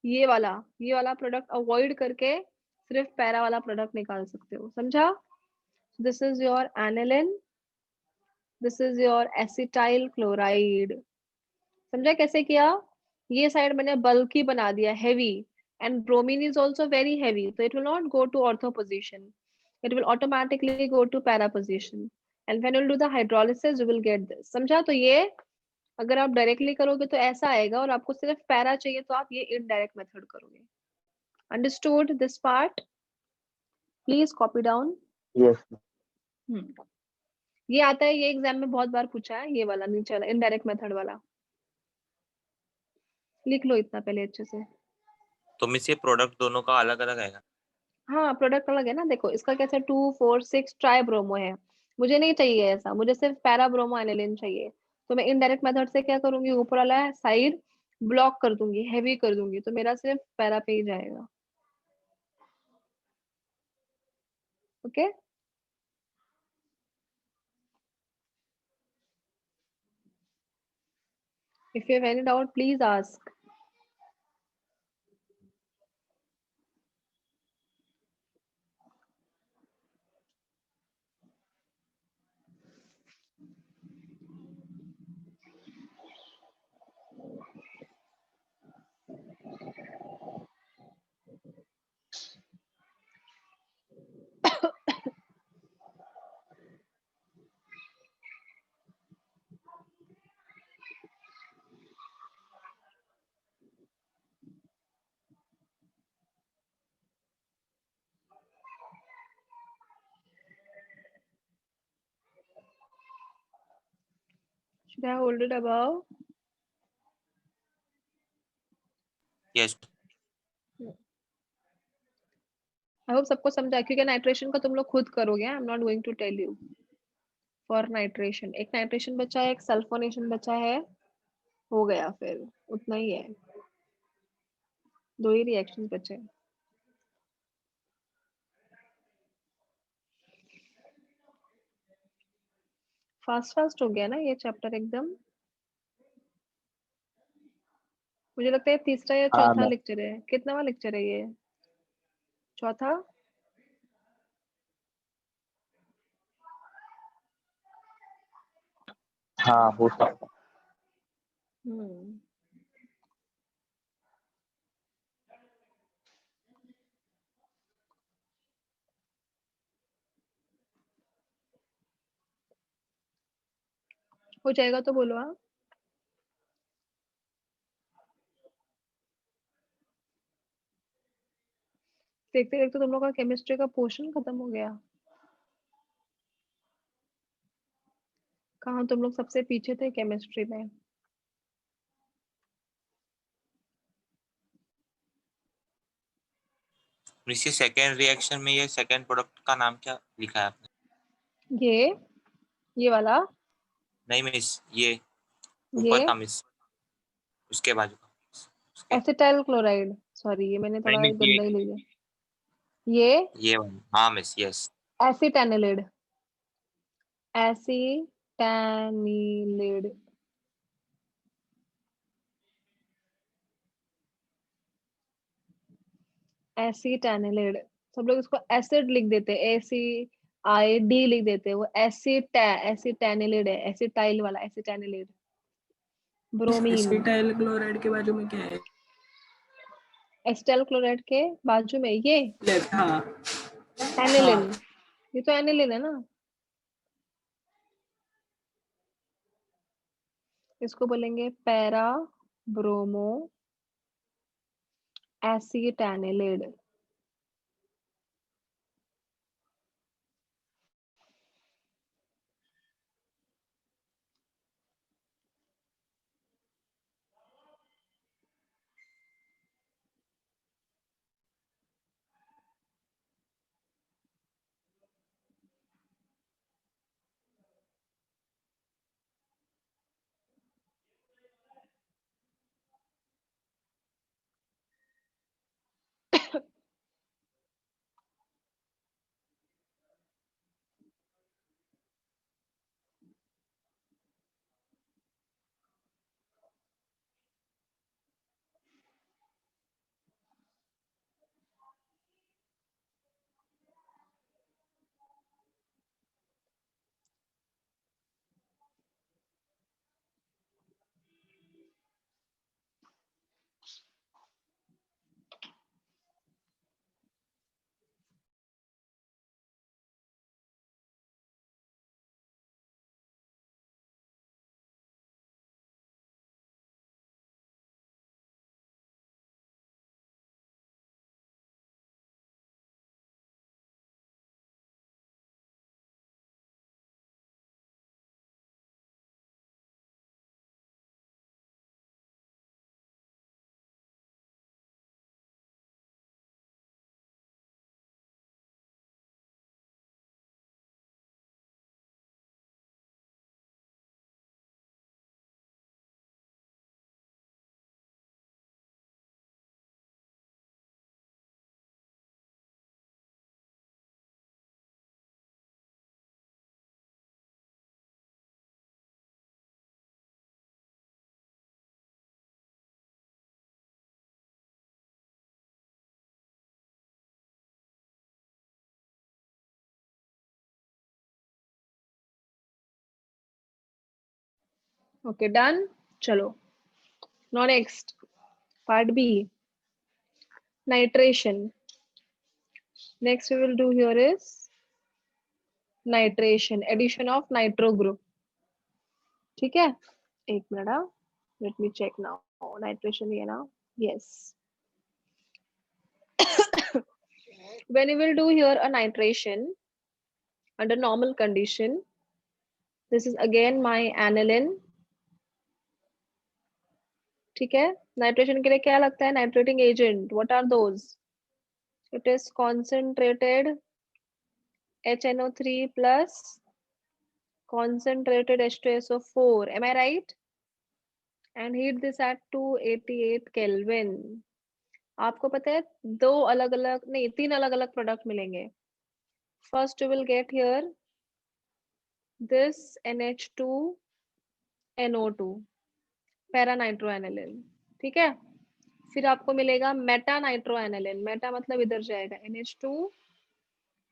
ये वाला प्रोडक्ट अवॉइड करके सिर्फ पैरा वाला प्रोडक्ट निकाल सकते हो. समझा? This is your aniline, this is your acetyl chloride. समझा कैसे किया? ये साइड मैंने बल्की बना दिया, heavy, and bromine is also very heavy, so it will not go to ortho position. It will automatically go to para position. And when you do the hydrolysis, you will get this. समझा? तो ये अगर आप directly करोगे तो ऐसा आएगा और आपको सिर्फ पैरा चाहिए तो आप ये इनडायरेक्ट मेथड करोगे. Understood this part? Please copy down. Yes. ये आता है, ये एग्जाम में बहुत बार पूछा है, ये वाला नीचे वाला इनडायरेक्ट मेथड वाला. लिख लो इतना पहले अच्छे से। तो मिस ये प्रोडक्ट दोनों का अलग अलग आएगा? हाँ प्रोडक्ट अलग है ना, देखो इसका कैसे 2 4 6 ट्राई ब्रोमो है, मुझे नहीं चाहिए ऐसा, मुझे सिर्फ पैरा ब्रोमो एनिलीन चाहिए। तो मैं इनडायरेक्ट मेथड से क्या करूंगी, ऊपर वाला साइड ब्लॉक कर दूंगी, हैवी कर दूंगी, तो मेरा सिर्फ पैरा पे ही जाएगा। Okay if you have any doubt please ask. Should I hold it above? Yes. I hope सबको समझा, क्योंकि नाइट्रेशन का तुम लोग खुद करोगे, I am not going to tell you. For nitration एक नाइट्रेशन बचा है, एक सल्फोनेशन बचा है, हो गया, फिर उतना ही है, 2 ही रिएक्शन बचे हैं। फास्ट फास्ट हो गया ना ये चैप्टर एकदम। मुझे लगता है तीसरा या हाँ चौथा मैम। लेक्चर है, कितनावा लेक्चर है ये, चौथा? हाँ हो सकता। हम्म हो जाएगा तो बोलो। हाँ देखते देखते तुम लोग का केमिस्ट्री का पोर्शन खत्म हो गया। कहाँ तुम लोग सबसे पीछे थे केमिस्ट्री में। मिस ये सेकेंड रिएक्शन में ये सेकेंड प्रोडक्ट का नाम क्या लिखा है आपने? ये वाला, नहीं मिस, ये ये ऊपर का मिस, उसके बाजू का उसके। एसिटाइल क्लोराइड, सॉरी ये मैंने नहीं थोड़ा मिस, गंदा ही ले लिया। ये ये वाला हाँ मिस, यस। एसिटानिलिड, एसिटानिलिड, एसिटानिलिड, सब लोग इसको एसिड लिख देते हैं, ACID लिख देते हैं, वो एसिटानिलिड है, एसिटाइल वाला एसिटानिलिड। ब्रोमीन, एसिटाइल क्लोराइड के बाजू में क्या है? एसिटाइल क्लोराइड के बाजू में ये लेफ्ट, हाँ एनिलिन, हाँ। ये तो एनिलिन है ना, इसको बोलेंगे para bromo acetanilide. Okay, done. Chalo. Now next, part B, nitration. Next we will do here is nitration, addition of nitro group. ठीक है, एक मिनट हाँ, let me check now. Nitration ये ना, yes. When you will do here a nitration under normal condition, this is again my aniline. ठीक है, nitration के लिए क्या लगता है? Nitrating agent. What are those? It is concentrated HNO3 plus concentrated H2SO4. Am I right? And heat this at 288 Kelvin. आपको पता है दो अलग अलग नहीं, तीन अलग अलग प्रोडक्ट मिलेंगे. First you will get here this NH2NO2 para nitroaniline. ठीक है, फिर आपको मिलेगा मेटा नाइट्रोएनिलिन. मेटा मतलब इधर जाएगा NH2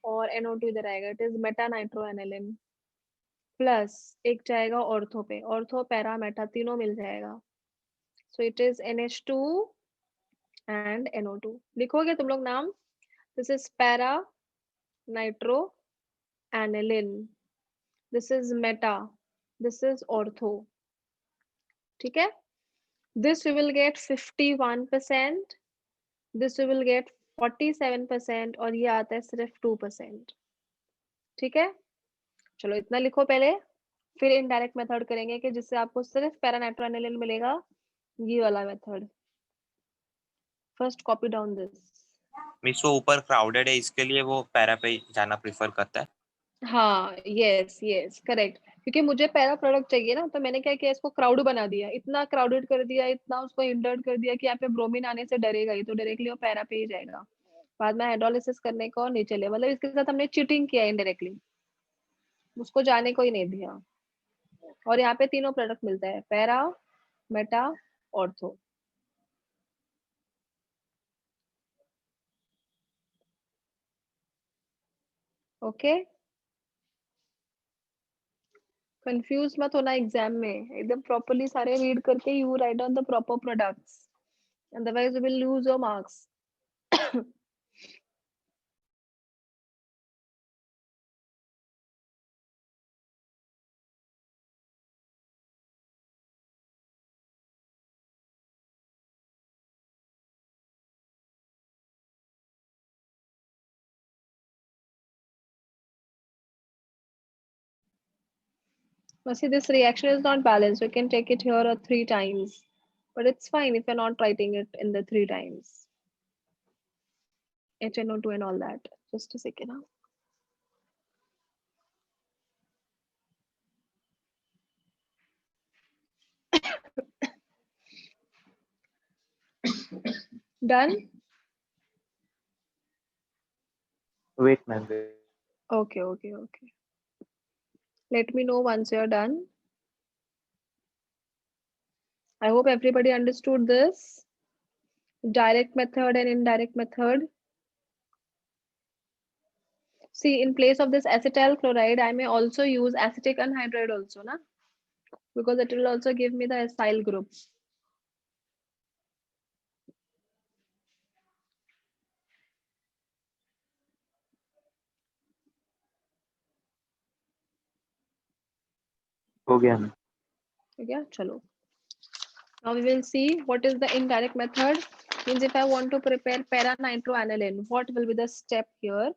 और NO2 इधर आएगा. इट इज मेटा नाइट्रोएनिलिन प्लस एक जाएगा ऑर्थो पे, ऑर्थो पैरा मेटा तीनों मिल जाएगा. So it is NH2 and NO2. लिखोगे तुम लोग नाम. This is para nitro aniline, this is meta, this is ortho. ठीक है, this we will get 51%, this we will get 47% और ये आता है सिर्फ 2%. ठीक है, चलो इतना लिखो पहले, फिर इनडायरेक्ट मेथड करेंगे कि जिससे आपको सिर्फ पैरा नाइट्रोएनिलिन मिलेगा. ये वाला method. First copy down this. Miss वो ऊपर क्राउडेड है इसके लिए वो पैरा पे जाना प्रेफर करता है. हाँ, यस यस करेक्ट. क्योंकि मुझे पैरा प्रोडक्ट चाहिए ना, तो मैंने क्या किया, इसको क्राउड बना दिया. इतना क्राउडेड कर दिया, इतना उसको हिंडर्ड कर दिया कि यहाँ पे ब्रोमीन आने से डरेगा ही, तो डायरेक्टली वो पैरा पे ही जाएगा. बाद में हाइड्रोलिसिस करने को नहीं चले. मतलब इसके साथ हमने चीटिंग किया इनडायरेक्टली, उसको जाने को ही नहीं दिया. और यहाँ पे तीनों प्रोडक्ट मिलता है, para Meta ortho. Okay, confuse मत होना एग्जाम में. एकदम प्रॉपर्ली सारे रीड करके you write down the proper products, otherwise you will lose your marks. See, this reaction is not balanced. We can take it here or 3 times, but it's fine if you're not writing it in the 3 times. HNO2 and all that. Just a second now. Done? Wait, ma'am. Wait. Okay, okay, okay. Let me know once you're done. I hope everybody understood this. Direct method and indirect method. See, in place of this acetyl chloride, I may also use acetic anhydride also, na? Because it will also give me the acyl group. हो गया ma'am. Okay, chalo. Now we will see what is the indirect method. Means if I want to prepare para nitroaniline, what will be the step here?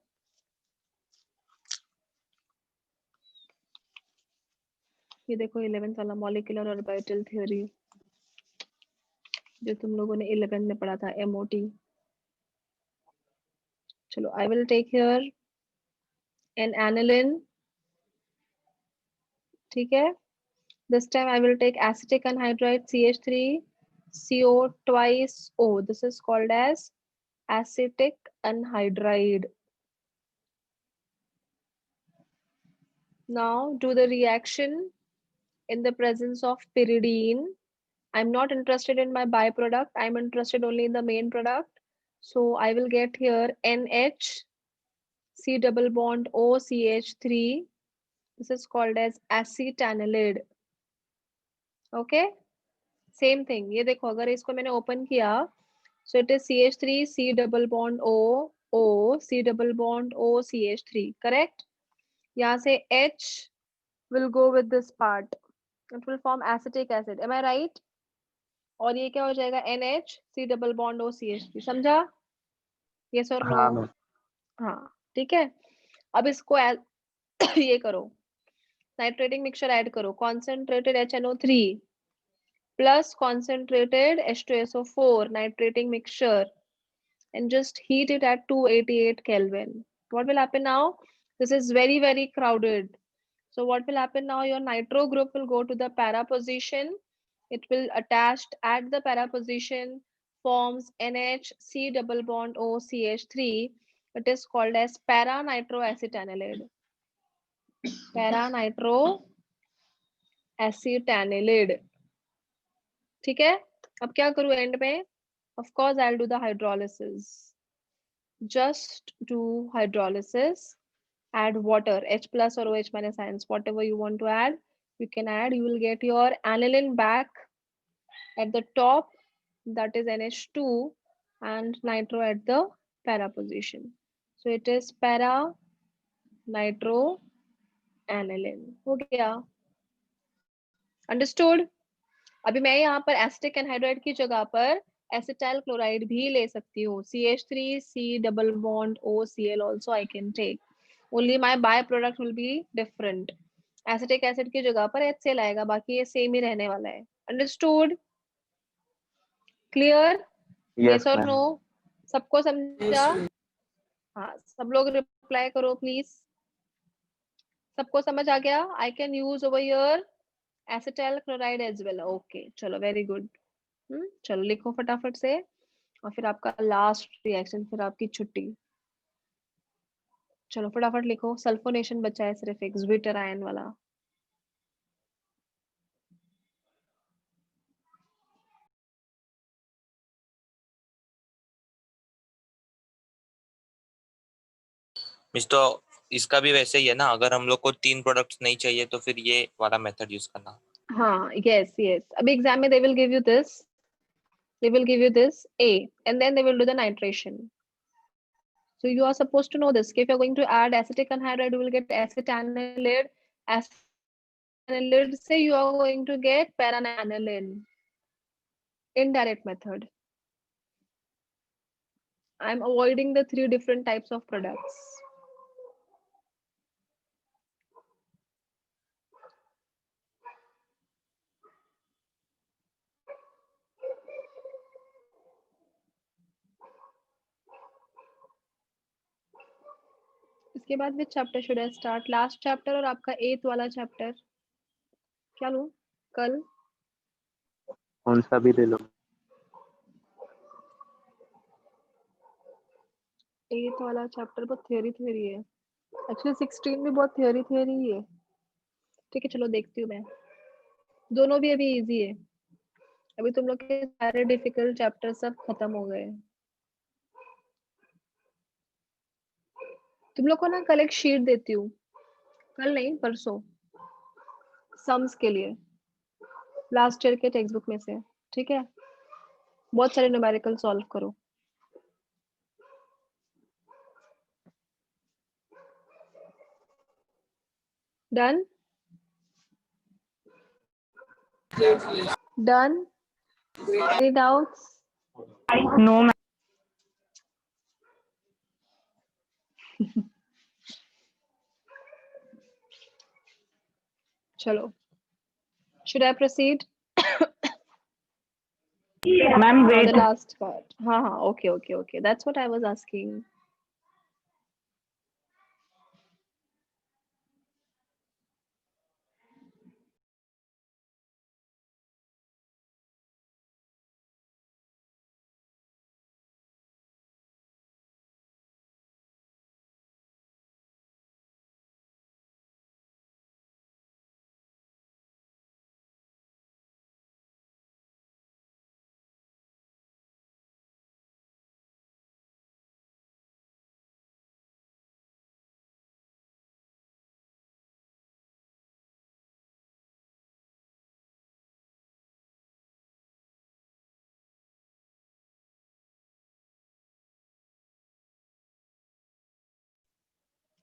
ये देखो 11th वाला molecular orbital theory जो तुम लोगों ने 11th में पढ़ा था, MOT. चलो, I will take here an aniline. ठीक है, this time I will take acetic anhydride CH3 CO twice O. This is called as acetic anhydride. Now do the reaction in the presence of pyridine. I'm not interested in my byproduct. I'm interested only in the main product. So I will get here NH C double bond OCH3. This is called as acetanilide. Okay, same thing. ये देखो, अगर इसको मैंने open किया, सो it is CH3 C double bond O C double bond O CH3, correct. यहाँ से H will go with this part, it will form acetic acid, am I right? और ये क्या हो जाएगा, NH C double bond O CH3, समझा? Yes और no? हाँ मैम। हाँ, ठीक है। अब इसको ये करो, नाइट्रेटिंग मिक्सचर ऐड करो, concentrated HNO3 plus concentrated H2SO4 nitrating mixture, and just heat it at 288 Kelvin. What will happen now? This is very, very crowded. So what will happen now? Your nitro group will go to the para position. It will attached at the para position, forms NHC double bond OCH3. It is called as para nitroacetanilide. Para nitroacetanilide. ठीक है, अब क्या करूँ and में? Of course, I'll do the hydrolysis. Just do hydrolysis. Add water, H plus or OH minus ions, whatever you want to add, you can add. You will get your aniline back at the top, that is NH2, and nitro at the para position. So it is para nitro aniline. हो गया? Understood? अभी मैं यहाँ पर acetic anhydride की जगह पर acetyl chloride भी ले सकती हूँ, CH3C double bond OCl also I can take. Only my byproduct will be different. Acetic acid की जगह पर HCl आएगा, बाकी ये सेम ही रहने वाला है। अंडरस्टूड? क्लियर? यस यस और मैम। नो? सबको Yes, समझा? हाँ, सब लोग रिप्लाई करो प्लीज। सबको समझ आ गया? I can use over here acetyl chloride as well. Okay, चलो, वेरी गुड। चलो लिखो फटाफट से, और फिर आपका लास्ट रिएक्शन, फिर आपकी छुट्टी। चलो फटाफट लिखो, सल्फोनेशन बचा है सिर्फ एक ज्विटर आयन वाला। मिस्टर, इसका भी वैसे ही है ना, अगर हम लोग को 3 प्रोडक्ट्स नहीं चाहिए तो फिर ये वाला मेथड यूज करना। हाँ, यस यस। अभी एग्जाम में they will give you this, they will give you this A, and then they will do the nitration. So you are supposed to know this. If you're going to add acetic anhydride, you will get acetanilide. Acetanilide say you are going to get parananiline. Indirect method. I'm avoiding the 3 different types of products. इसके बाद which chapter should I start? Last chapter और आपका 8th वाला chapter क्या लूं कल? कौन सा भी ले लो। 8th वाला chapter बहुत theory है। Actually 16 भी बहुत theory ही है। ठीक है, चलो देखती हूँ मैं। दोनों भी अभी इजी है। अभी तुम लोग के सारे डिफिकल्ट चैप्टर सब खत्म हो गए। तुम लोग को ना कल एक शीट देती हूँ, कल नहीं परसों, सम्स के लिए, लास्ट ईयर के टेक्स्ट बुक में से। ठीक है, बहुत सारे न्यूमेरिकल सॉल्व करो। Done? Done? Any doubts? No ma'am. चलो, should I proceed? Ma'am The wait. last part. हाँ हाँ, okay, that's what I was asking.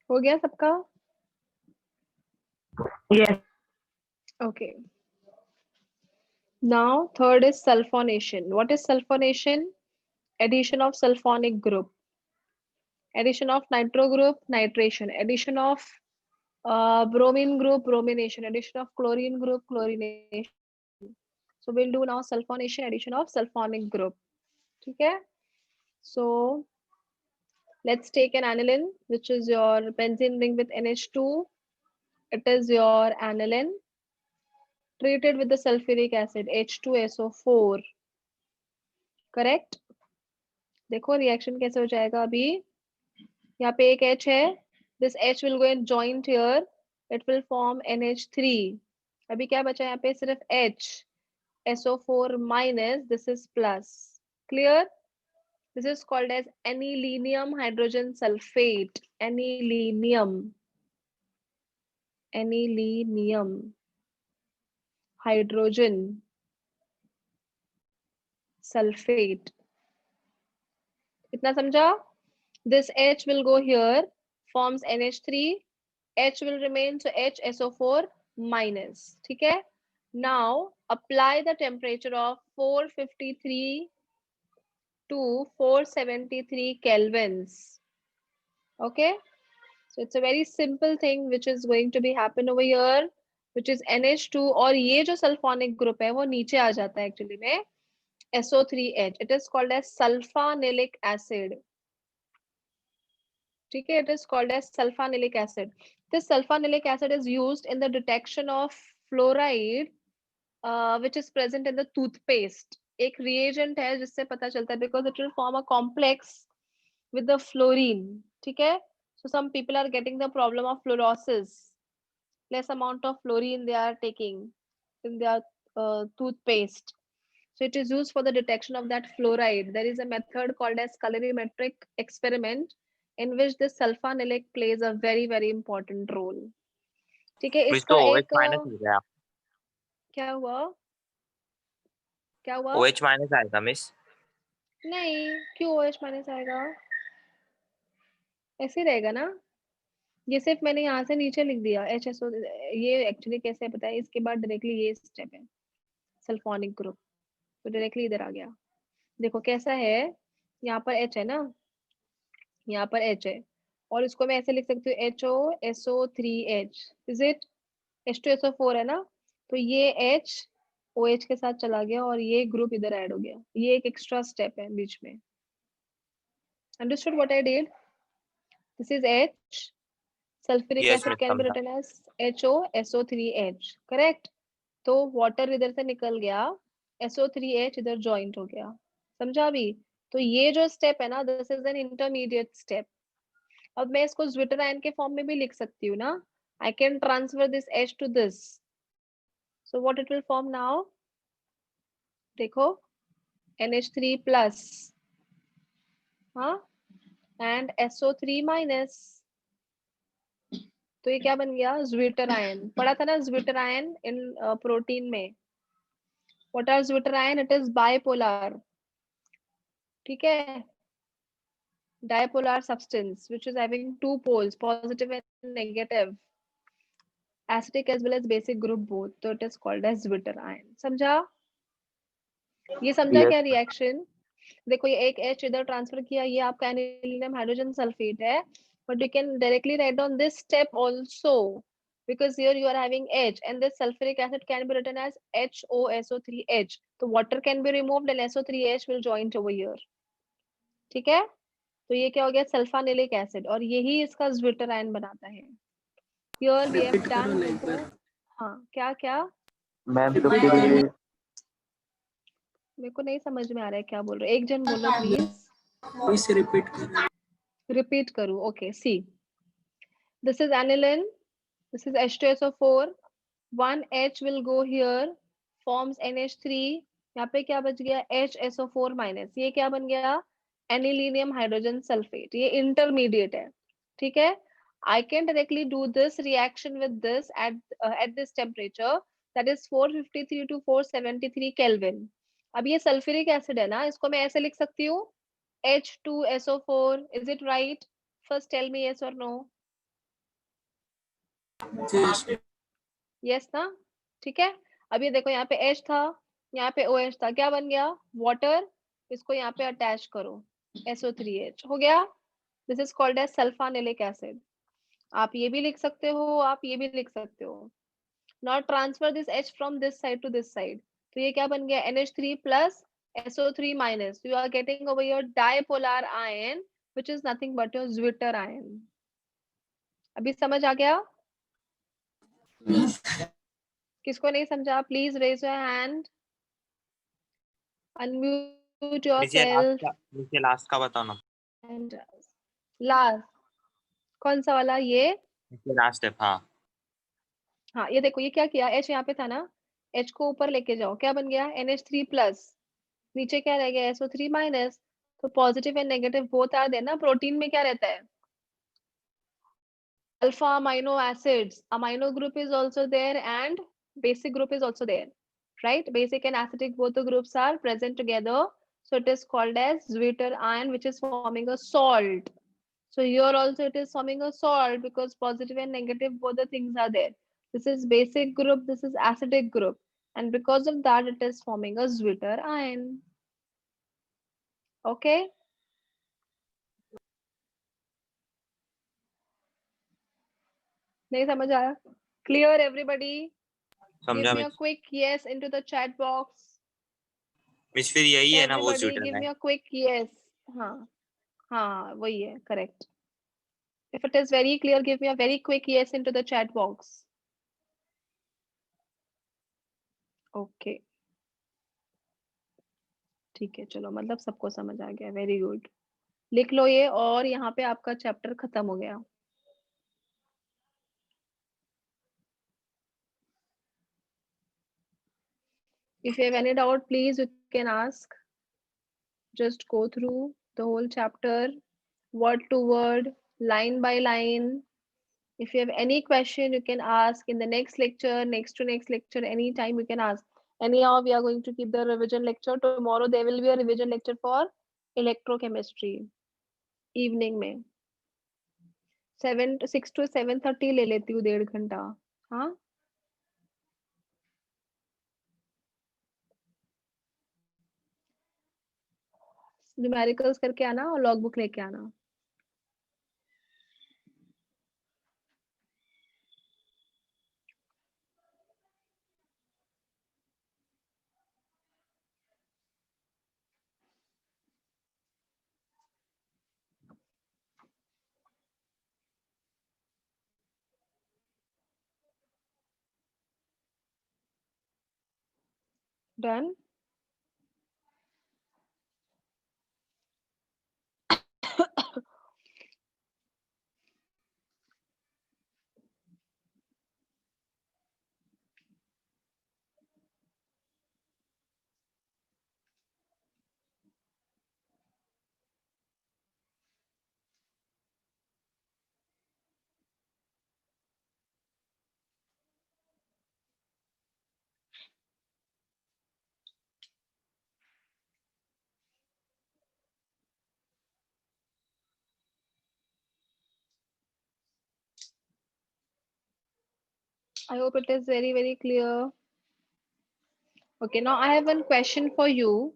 हो गया सबका? Yes. Okay. Now third is sulfonation. What is sulfonation? Addition of sulfonic group. Addition of nitro group, nitration. Addition of bromine group, bromination. Addition of chlorine group, chlorination. So we'll do now sulfonation, addition of sulfonic group. Okay. So let's take an aniline, which is your benzene ring with NH2. It is your aniline treated with the sulfuric acid H2SO4. Correct? देखो reaction कैसे हो जाएगा अभी. यहाँ पे एक H है. This H will go and joint here. It will form NH3. अभी क्या बचा यहाँ पे? सिर्फ H. SO4 minus. This is plus. Clear? This is called as anilinium hydrogen sulfate. Anilinium hydrogen sulfate. इतना समझा? This H will go here, forms NH3. H will remain, so HSO4 minus. ठीक है? Now apply the temperature of 453 to 473 kelvins. Okay? So it's a very simple thing which is going to be happen over here, which is NH2. और ये जो sulfonic group है वो नीचे आ जाता है actually में SO3H. It is called as sulfonilic acid. ठीक है? It is called as sulfonilic acid. This sulfonilic acid is used in the detection of fluoride, which is present in the toothpaste. एक reagent है जिससे पता चलता है because it will form a complex with the fluorine. ठीक है? So some people are getting the problem of fluorosis. Less amount of fluorine they are taking in their toothpaste. So it is used for the detection of that fluoride. There is a method called as colorimetric experiment in which this sulfonilic plays a very very important role. ठीक है? Miss इसका तो OH एक minus हो गया. क्या हुआ? क्या हुआ? OH माइनस आएगा मिस. नहीं, क्यों OH माइनस आएगा? ऐसे ही रहेगा ना. ये सिर्फ मैंने यहाँ से नीचे लिख दिया HSO. ये एक्चुअली कैसे है पता है? इसके बाद डायरेक्टली ये स्टेप है सल्फोनिक ग्रुप, तो डायरेक्टली इधर आ गया. देखो कैसा है. यहाँ पर H है ना, यहाँ पर H है, और इसको मैं ऐसे लिख सकती हूँ HOSO3H. Is it? H2SO4 है ना, तो ये H OH के साथ चला गया और ये ग्रुप इधर ऐड हो गया. ये एक एक्स्ट्रा स्टेप है बीच में. Understood what I did? This is H. Sulfuric Yes, acid miss can be समझा. written as HOSO3H. करेक्ट? तो वाटर इधर से निकल गया, SO3H इधर जॉइंट हो गया. समझा अभी? तो ये जो स्टेप है ना, this is an intermediate step. अब मैं इसको ज्विटर आयन के फॉर्म में भी लिख सकती हूँ ना. I can transfer this H to this. So what it will form now? देखो NH3 प्लस, हाँ, एंड SO3 माइनस. तो ये क्या बन गया? Zwitter ion. पढ़ा था ना ज्विटर आयन इन प्रोटीन में. What are zwitter ion? It is bipolar. ठीक है? Dipolar substance which is having two poles, positive and negative, acidic as well as basic group both. So it is called as Zwitter ion. समझा? ये समझा Yes. क्या reaction? देखो ये एक H इधर ट्रांसफर किया, ये आपका एनिलिनियम हाइड्रोजन सल्फेट है, but you can directly write down this step also because here you are having H and this sulfuric acid can be written as HOSO3H. तो water can be removed and SO3H will join over here. ठीक है? तो ये क्या हो गया? Sulphanilic acid, और यही इसका ज्विटर आयन बनाता है. Here we have Repeat करो done ना एक with बार. the, हाँ क्या क्या? मैम तो फिर ये मेरे को नहीं समझ में आ रहा है क्या बोल रहे. एक जन बोलो प्लीज. फिर से रिपीट करो. रिपीट करूँ? Okay. See, this is aniline, this is H2SO4. One H will go here, forms NH3. यहाँ पे क्या बच गया? HSO4 minus. ये क्या बन गया? Anilinium hydrogen sulfate. ये intermediate है. ठीक है? I can directly do this reaction with this at this temperature, that is 453 to 473 Kelvin. अब ये सल्फ्यूरिक एसिड है ना, इसको मैं ऐसे लिख सकती हूँ H2SO4. Is it right? First tell me yes or no. Yes ना, ठीक है। अब ये देखो यहाँ पे H था, यहाँ पे OH था, क्या बन गया? वाटर। इसको यहाँ पे अटैच करो, SO3H हो गया। This is called as sulphanilic acid. आप ये भी लिख सकते हो, आप ये भी लिख सकते हो। Now transfer this H from this side to this side. तो ये क्या बन गया? NH3 plus SO3 minus. You are getting over your dipolar ion, which is nothing but your Zwitter ion. अभी समझ आ गया? किसको नहीं समझा? Please raise your hand. Unmute yourself. मुझे लास्ट का बताओ ना। And last. कौन सा वाला? ये? लास्ट स्टेप, हाँ। हाँ, ये देखो, ये क्या किया? H यहाँ पे था ना, H को ऊपर लेके जाओ, क्या बन गया? NH3 plus. नीचे क्या रह गया? SO3 माइनस। तो positive and negative both are there ना। प्रोटीन में क्या रहता है? Alpha amino acids, amino group is also there and basic group is also there, right? Basic and acidic both the groups are present together, so it is called as Zwitter ion, which is forming a salt. So here also it is forming a salt because positive and negative both the things are there. This is basic group, this is acidic group, and because of that it is forming a Zwitter ion. Okay. नहीं समझ आया? Clear everybody? Give समझा me a miss. quick yes into the chat box. Miss फिर यही है ना वो Everybody sweater give है। me a quick yes. हाँ हाँ वही है, correct. If it is very clear, give me a very quick yes into the chat box. Okay. ठीक है, चलो, मतलब सबको समझ आ गया, वेरी गुड। लिख लो ये, और यहाँ पे आपका चैप्टर खत्म हो गया। If you have any doubt, please you can ask. Just go through the whole chapter, word to word, line by line. If you have any question, you can ask in the next lecture, next to next lecture, anytime you can ask. Anyhow, we are going to keep the revision lecture. Tomorrow there will be a revision lecture for electrochemistry, evening में 6 to 7:30 ले लेती हूँ, 1.5 घंटा। हाँ, numericals करके आना और log book लेके आना। Done. I hope it is very, very clear. Okay, now I have one question for you.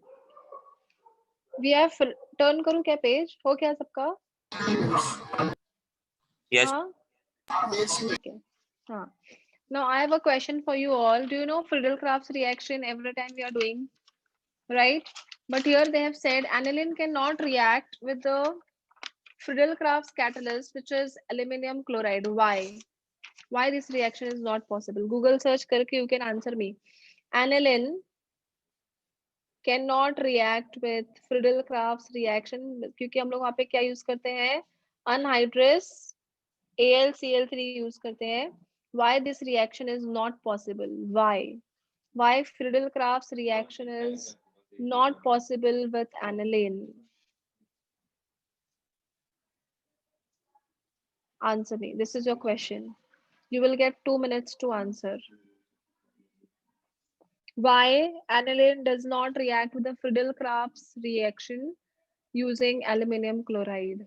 We have turn करूँ क्या पेज? हो क्या सबका? यस। हाँ, ठीक है। हाँ. Now I have a question for you all. Do you know Friedel-Crafts reaction every time we are doing, right? But here they have said aniline cannot react with the Friedel-Crafts catalyst, which is aluminum chloride. Why? Why this reaction is not possible? Google search करके you can answer me. Aniline cannot react with Friedel-Crafts reaction क्योंकि हम लोग वहाँ पे क्या use करते हैं? Anhydrous AlCl3 use करते हैं. Why this reaction is not possible? Why? Why Friedel-Crafts reaction is not possible with aniline? Answer me. This is your question. You will get 2 minutes to answer. Why aniline does not react with the Friedel-Crafts reaction using aluminum chloride?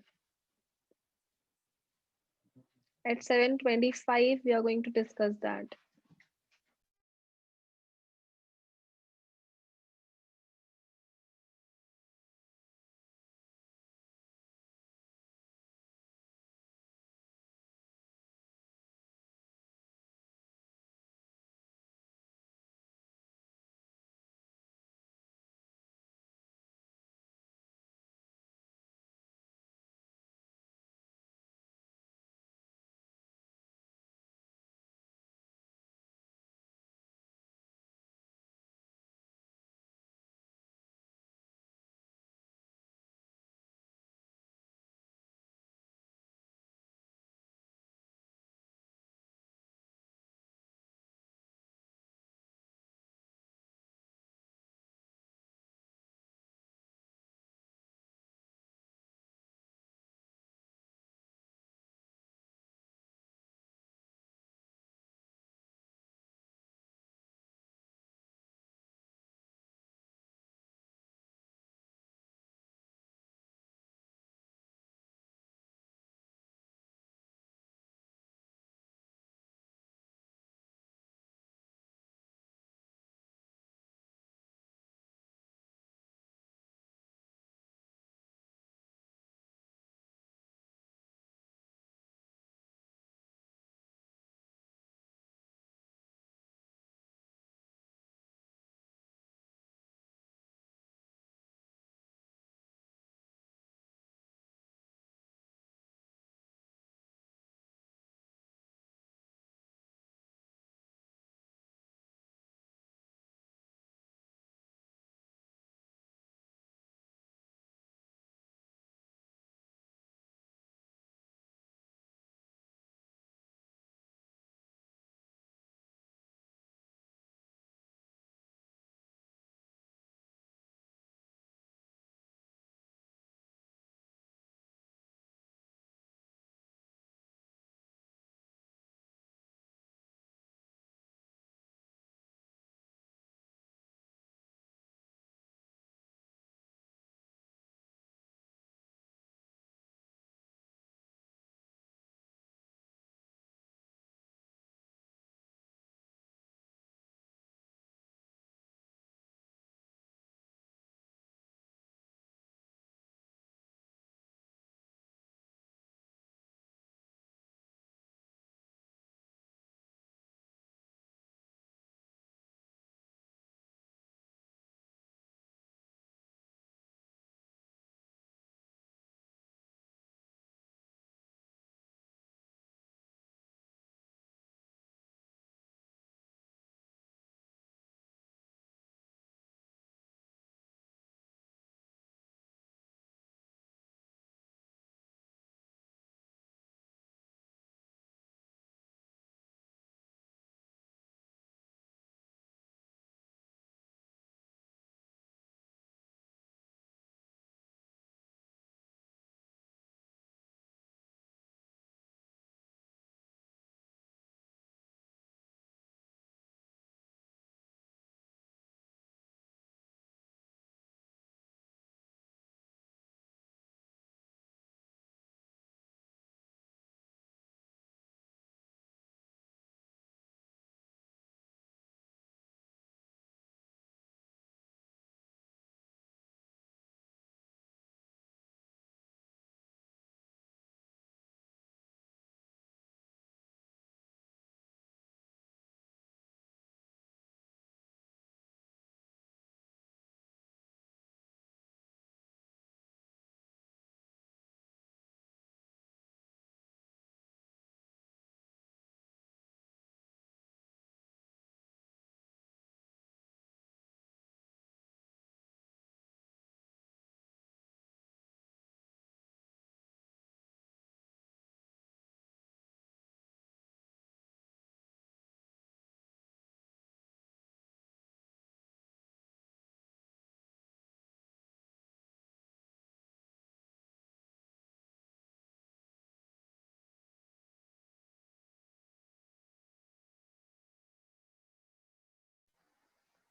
At 7:25, we are going to discuss that.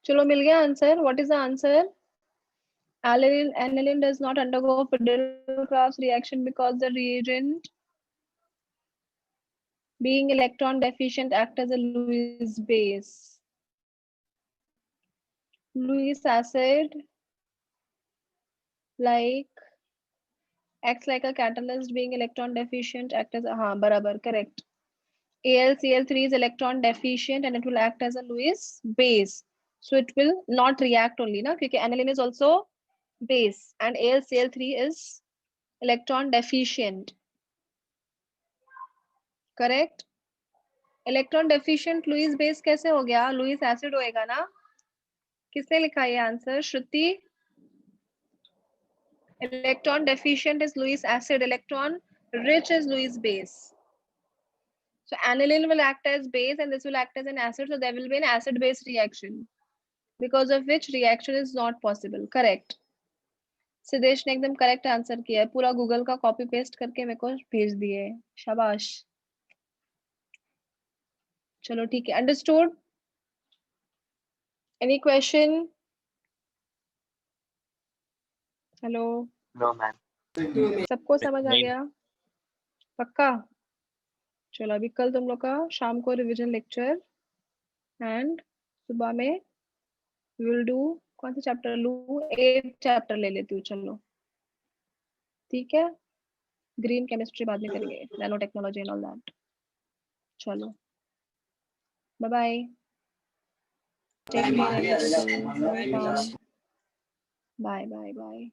चलो मिल गया answer. What is the answer? Aniline does not undergo Friedel-Crafts reaction because the reagent being electron deficient act as a Lewis base. Lewis acid like acts like a catalyst, being electron deficient act as a barabar, correct. AlCl3 is electron deficient and it will act as a Lewis base. So it will not react only, na? Because aniline is also base and AlCl3 is electron deficient. Correct? Electron deficient Lewis base कैसे हो गया? Lewis acid होएगा ना? किसने लिखा ये answer? Shruti? Electron deficient is Lewis acid. Electron rich is Lewis base. So aniline will act as base and this will act as an acid. So there will be an acid-base reaction, because of which reaction is not possible. Correct. Siddhesh ने एकदम correct answer किया है, पूरा Google का copy paste करके मेरे को भेज दिए, शाबाश। चलो ठीक है, understood? Any question? Hello, no ma'am. सबको समझ आ नहीं। गया? पक्का? चलो अभी कल तुम लोग का शाम को रिवीजन लेक्चर एंड सुबह में विल डू, कौन सा चैप्टर लूं? 8 चैप्टर ले लेती हूँ, चलो ठीक है। ग्रीन केमिस्ट्री बाद में करेंगे, nano technology and all that. चलो bye bye, take care everybody, welcome, bye bye bye.